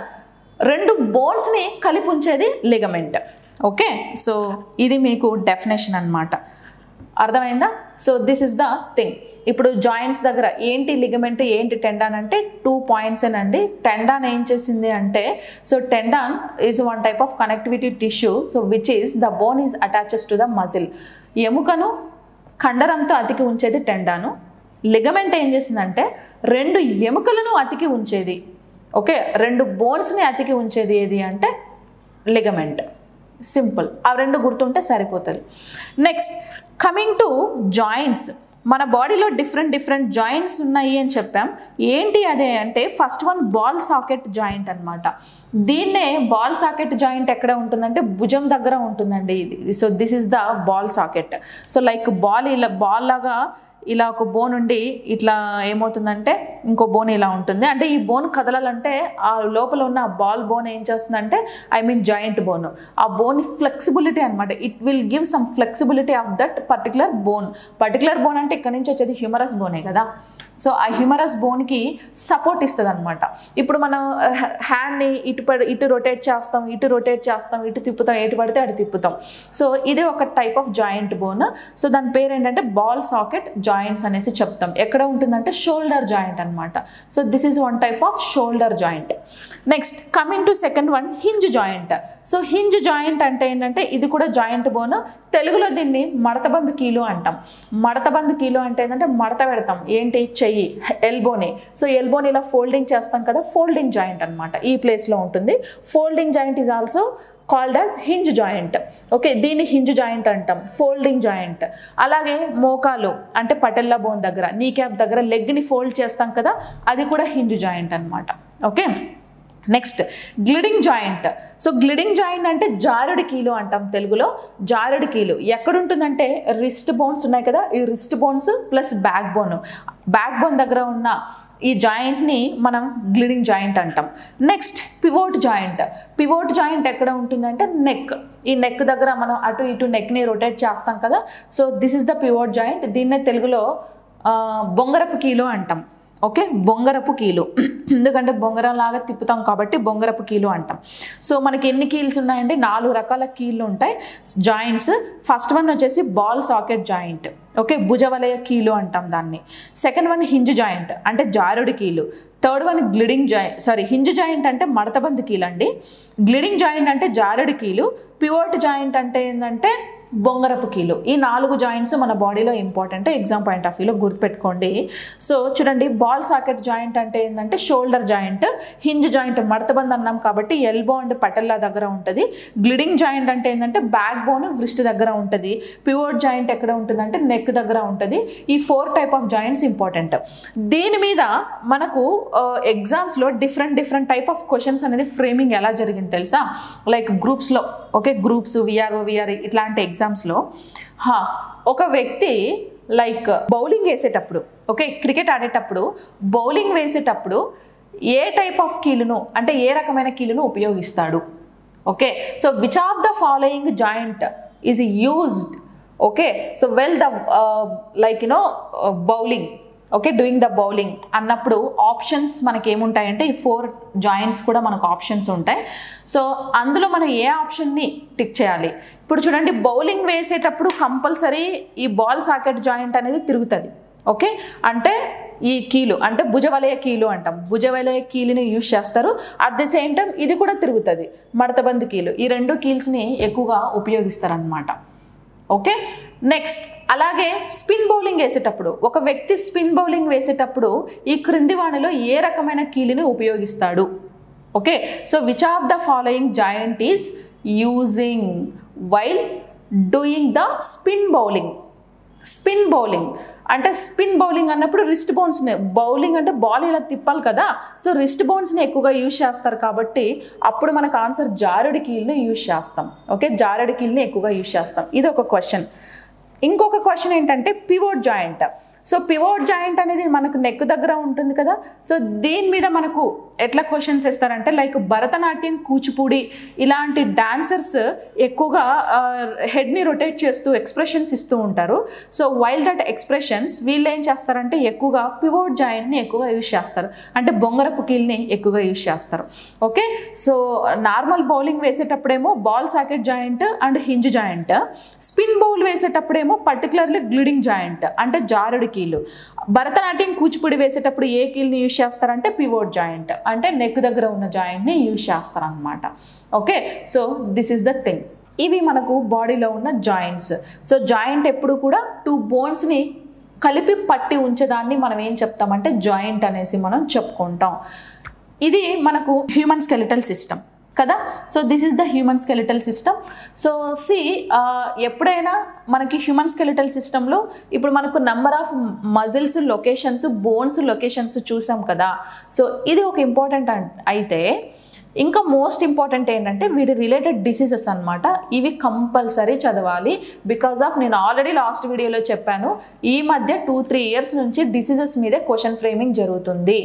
2 బోన్స్ని కలిపి ఉంచేది లిగమెంట్. ఓకే, సో ఇది మీకు డెఫినేషన్ అనమాట. అర్థమైందా. So this is the thing. ఇప్పుడు జాయింట్స్ దగ్గర ఏంటి లిగమెంట్ ఏంటి టెండాన్ అంటే 2 పాయింట్స్ అండి. టెండాన్ ఏం చేసింది అంటే so tendon is one type of connectivity tissue. So which is the bone is attaches to the muscle. ఎముకను కండరంతో అతికి ఉంచేది టెండాను. లిగమెంట్ ఏం చేసిందంటే 2 ఎముకలను అతికి ఉంచేది. ఓకే, 2 బోన్స్ని అతికి ఉంచేది ఏది అంటే లిగమెంట్. సింపుల్. ఆ రెండు గుర్తుంటే సరిపోతుంది. Next coming to joints. మన బాడీలో డిఫరెంట్ జాయింట్స్ ఉన్నాయి అని చెప్పాం. ఏంటి అదే అంటే first one ball socket joint అనమాట. దీన్నే బాల్ సాకెట్ జాయింట్ ఎక్కడ ఉంటుందంటే భుజం దగ్గర ఉంటుందండి ఇది. So this is the ball socket. So like ball లాగా ఇలా ఒక బోన్ ఉండి ఇట్లా ఏమవుతుందంటే ఇంకో బోన్ ఇలా ఉంటుంది. అంటే ఈ బోన్ కదలాలంటే ఆ లోపల ఉన్న బాల్ బోన్ ఏం చేస్తుందంటే జాయింట్ బోన్, ఆ బోన్ ఫ్లెక్సిబిలిటీ అనమాట. It will give some flexibility of that particular bone. Particular bone అంటే ఇక్కడ నుంచి వచ్చేది హ్యూమరస్ బోనే కదా. సో ఆ హ్యూమరస్ బోన్కి సపోర్ట్ ఇస్తుంది అనమాట. ఇప్పుడు మనం హ్యాండ్ని ఇటు రొటేట్ చేస్తాం, ఇటు తిప్పుతాం, ఎటు పడితే అటు తిప్పుతాం. సో ఇది ఒక type of joint bone. So దాని పేరు ఏంటంటే బాల్ సాకెట్ జాయింట్స్ అనేసి చెప్తాం. ఎక్కడ ఉంటుందంటే షోల్డర్ జాయింట్ అనమాట. So this is one type of shoulder joint. Next coming to second one hinge joint. So hinge joint అంటే ఏంటంటే ఇది కూడా జాయింట్ బోన్. తెలుగులో దీన్ని మడతబందు కీలు అంటాం. మడతబందు కీలు అంటే ఏంటంటే మడత పెడతాం, ఏంటి చెయ్యి, ఎల్బోని. సో ఎల్బోని ఇలా ఫోల్డింగ్ చేస్తాం కదా, ఫోల్డింగ్ జాయింట్ అనమాట. ఈ ప్లేస్లో ఉంటుంది. Folding joint is also called as hinge joint. Okay, దీన్ని హింజ్ జాయింట్ అంటాం, ఫోల్డింగ్ జాయింట్. అలాగే మోకాలు అంటే పటెల్లా బోన్ దగ్గర, నీ క్యాప్ దగ్గర లెగ్ని ఫోల్డ్ చేస్తాం కదా, అది కూడా హింజ్ జాయింట్ అనమాట. Okay, next gliding joint. So gliding joint అంటే జారుడి కీలు అంటాం తెలుగులో. జారుడి కీలు ఎక్కడుంటుందంటే రిస్ట్ బోన్స్ ఉన్నాయి కదా, ఈ wrist bones plus back bone దగ్గర ఉన్న ఈ జాయింట్ని మనం గ్లిడింగ్ జాయింట్ అంటాం. Next pivot joint. Pivot joint ఎక్కడ ఉంటుందంటే నెక్. ఈ నెక్ దగ్గర మనం అటు ఇటు నెక్ని రొటేట్ చేస్తాం కదా. So this is the pivot joint. దీన్నే తెలుగులో బొంగరపు కీలు అంటాం. ఓకే, బొంగరపు కీలు, ఎందుకంటే బొంగరం లాగా తిప్పుతాం కాబట్టి బొంగరపు కీలు అంటాం. సో మనకి ఎన్ని కీల్స్ ఉన్నాయండి? 4 రకాల కీళ్ళు ఉంటాయి జాయింట్స్. ఫస్ట్ వన్ వచ్చేసి బాల్ సాకెట్ జాయింట్. ఓకే, భుజవలయ కీలు అంటాం దాన్ని. సెకండ్ వన్ హింజ్ జాయింట్ అంటే జారుడి కీలు. Third one gliding joint, hinge joint అంటే మడతబందు కీలు అండి. గ్లిడింగ్ జాయింట్ అంటే జారుడి కీలు. పివోట్ జాయింట్ అంటే ఏంటంటే బొంగరపు కీలు. ఈ 4 జాయింట్స్ మన బాడీలో ఇంపార్టెంట్, ఎగ్జామ్ పాయింట్ ఆఫ్ వ్యూలో గుర్తుపెట్టుకోండి. సో చూడండి, బాల్ సాకెట్ జాయింట్ అంటే ఏంటంటే షోల్డర్ జాయింట్. హింజ్ జాయింట్ మడతబంద్ అన్నాం కాబట్టి ఎల్బో అండ్ పటెల్లా దగ్గర ఉంటుంది. గ్లిడింగ్ జాయింట్ అంటే ఏంటంటే బ్యాక్ బోన్ వ్రిస్ట్ దగ్గర ఉంటుంది. పివోట్ జాయింట్ ఎక్కడ ఉంటుందంటే నెక్ దగ్గర ఉంటుంది. ఈ 4 టైప్ ఆఫ్ జాయింట్స్ ఇంపార్టెంట్. దీని మీద మనకు ఎగ్జామ్స్లో డిఫరెంట్ టైప్ ఆఫ్ క్వశ్చన్స్ అనేది ఫ్రేమింగ్ ఎలా జరిగింది తెలుసా? లైక్ గ్రూప్స్లో, ఓకే, గ్రూప్స్ విఆర్ఓ ఇట్లాంటి ఎగ్జామ్స్లో ఒక వ్యక్తి లైక్ బౌలింగ్ వేసేటప్పుడు, ఓకే, క్రికెట్ ఆడేటప్పుడు బౌలింగ్ వేసేటప్పుడు ఏ టైప్ ఆఫ్ కీలును అంటే ఏ రకమైన కీలును ఉపయోగిస్తాడు? Okay, so which of the following joint is used, okay, so well the like bowling, okay, doing the bowling అన్నప్పుడు ఆప్షన్స్ మనకి ఏముంటాయంటే ఈ 4 జాయింట్స్ కూడా మనకు ఆప్షన్స్ ఉంటాయి. సో అందులో మనం ఏ ఆప్షన్ని టిక్ చేయాలి? ఇప్పుడు చూడండి, బౌలింగ్ వేసేటప్పుడు కంపల్సరీ ఈ బాల్ సాకెట్ జాయింట్ అనేది తిరుగుతుంది. ఓకే, అంటే ఈ కీలు అంటే భుజవలయ కీలు అంటాం. భుజవలయ కీలుని యూజ్ చేస్తారు. అట్ ది సేమ్ టైం ఇది కూడా తిరుగుతుంది, మడతబంది కీలు. ఈ 2 కీల్స్ని ఎక్కువగా ఉపయోగిస్తారు అన్నమాట. ఓకే, నెక్స్ట్ అలాగే స్పిన్ బౌలింగ్ వేసేటప్పుడు ఒక వ్యక్తి స్పిన్ బౌలింగ్ వేసేటప్పుడు ఈ క్రింది వాణిలో ఏ రకమైన కీలుని ఉపయోగిస్తాడు? Okay, so which of the following joint is using while doing the spin bowling? Spin bowling అంటే స్పిన్ బౌలింగ్ అన్నప్పుడు రిస్ట్ బోన్స్ని, బౌలింగ్ అంటే బాల్ ఇలా తిప్పాలి కదా, సో రిస్ట్ బోన్స్ని ఎక్కువగా యూజ్ చేస్తారు కాబట్టి అప్పుడు మనకు ఆన్సర్ జారుడి కీల్ని యూజ్ చేస్తాం. ఓకే, జారుడి కీల్ని ఎక్కువగా యూజ్ చేస్తాం. ఇది ఒక క్వశ్చన్. ఇంకొక క్వశ్చన్ ఏంటంటే pivot joint. So pivot joint అనేది మనకు నెక్ దగ్గర ఉంటుంది కదా. సో దీని మీద మనకు ఎట్లా క్వశ్చన్స్ ఇస్తారంటే లైక్ భరతనాట్యం, కూచిపూడి ఇలాంటి డాన్సర్స్ ఎక్కువగా హెడ్ని రొటేట్ చేస్తూ ఎక్స్ప్రెషన్స్ ఇస్తూ ఉంటారు. సో వైల్ దట్ ఎక్స్ప్రెషన్స్ వీళ్ళు ఏం చేస్తారంటే ఎక్కువగా పివోట్ జాయింట్ని ఎక్కువగా యూజ్ చేస్తారు, అంటే బొంగరపు కీల్ని ఎక్కువగా యూజ్ చేస్తారు. ఓకే, సో నార్మల్ బౌలింగ్ వేసేటప్పుడేమో ball socket joint and hinge joint, spin bowl వేసేటప్పుడేమో పర్టికులర్లీ గ్లిడింగ్ జాయింట్ అంటే జారుడి కీలు. భరతనాట్యం, కూచిపూడి వేసేటప్పుడు ఏ కీల్ని యూజ్ చేస్తారంటే పివోట్ జాయింట్ అంటే నెక్ దగ్గర ఉన్న జాయింట్ని యూజ్ చేస్తారనమాట. Okay, so this is the thing. ఇవి మనకు బాడీలో ఉన్న జాయింట్స్. సో జాయింట్ ఎప్పుడు కూడా 2 బోన్స్ని కలిపి పట్టి ఉంచేదాన్ని మనం ఏం చెప్తామంటే జాయింట్ అనేసి మనం చెప్పుకుంటాం. ఇది మనకు హ్యూమన్ స్కెలిటల్ సిస్టమ్. కదా. So this is the human skeletal system. So ఎప్పుడైనా మనకి హ్యూమన్ స్కెలిటల్ సిస్టంలో ఇప్పుడు మనకు number of muscles locations, bones locations చూసాం కదా. సో ఇది ఒక ఇంపార్టెంట్ అయితే ఇంకా మోస్ట్ ఇంపార్టెంట్ ఏంటంటే వీటి రిలేటెడ్ డిసీజెస్ అనమాట. ఇవి కంపల్సరీ చదవాలి. బికాజ్ ఆఫ్ నేను ఆల్రెడీ లాస్ట్ వీడియోలో చెప్పాను, ఈ మధ్య 2-3 ఇయర్స్ నుంచి డిసీజెస్ మీదే క్వశ్చన్ ఫ్రేమింగ్ జరుగుతుంది.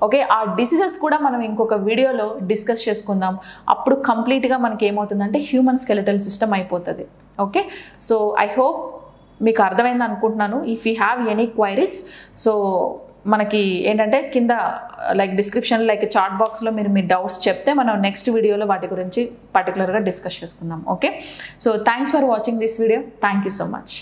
ఓకే, ఆ డిసీజెస్ కూడా మనం ఇంకొక వీడియోలో డిస్కస్ చేసుకుందాం. అప్పుడు కంప్లీట్గా మనకి ఏమవుతుందంటే హ్యూమన్ స్కెలిటల్ సిస్టమ్ అయిపోతుంది. ఓకే, సో ఐ హోప్ మీకు అర్థమైంది అనుకుంటున్నాను. If you have any queries, so మనకి ఏంటంటే కింద లైక్ డిస్క్రిప్షన్ లైక్ చాట్ బాక్స్లో మీరు మీ డౌట్స్ చెప్తే మనం నెక్స్ట్ వీడియోలో వాటి గురించి పర్టికులర్గా డిస్కస్ చేసుకుందాం. Okay, so thanks for watching this video. Thank you so much.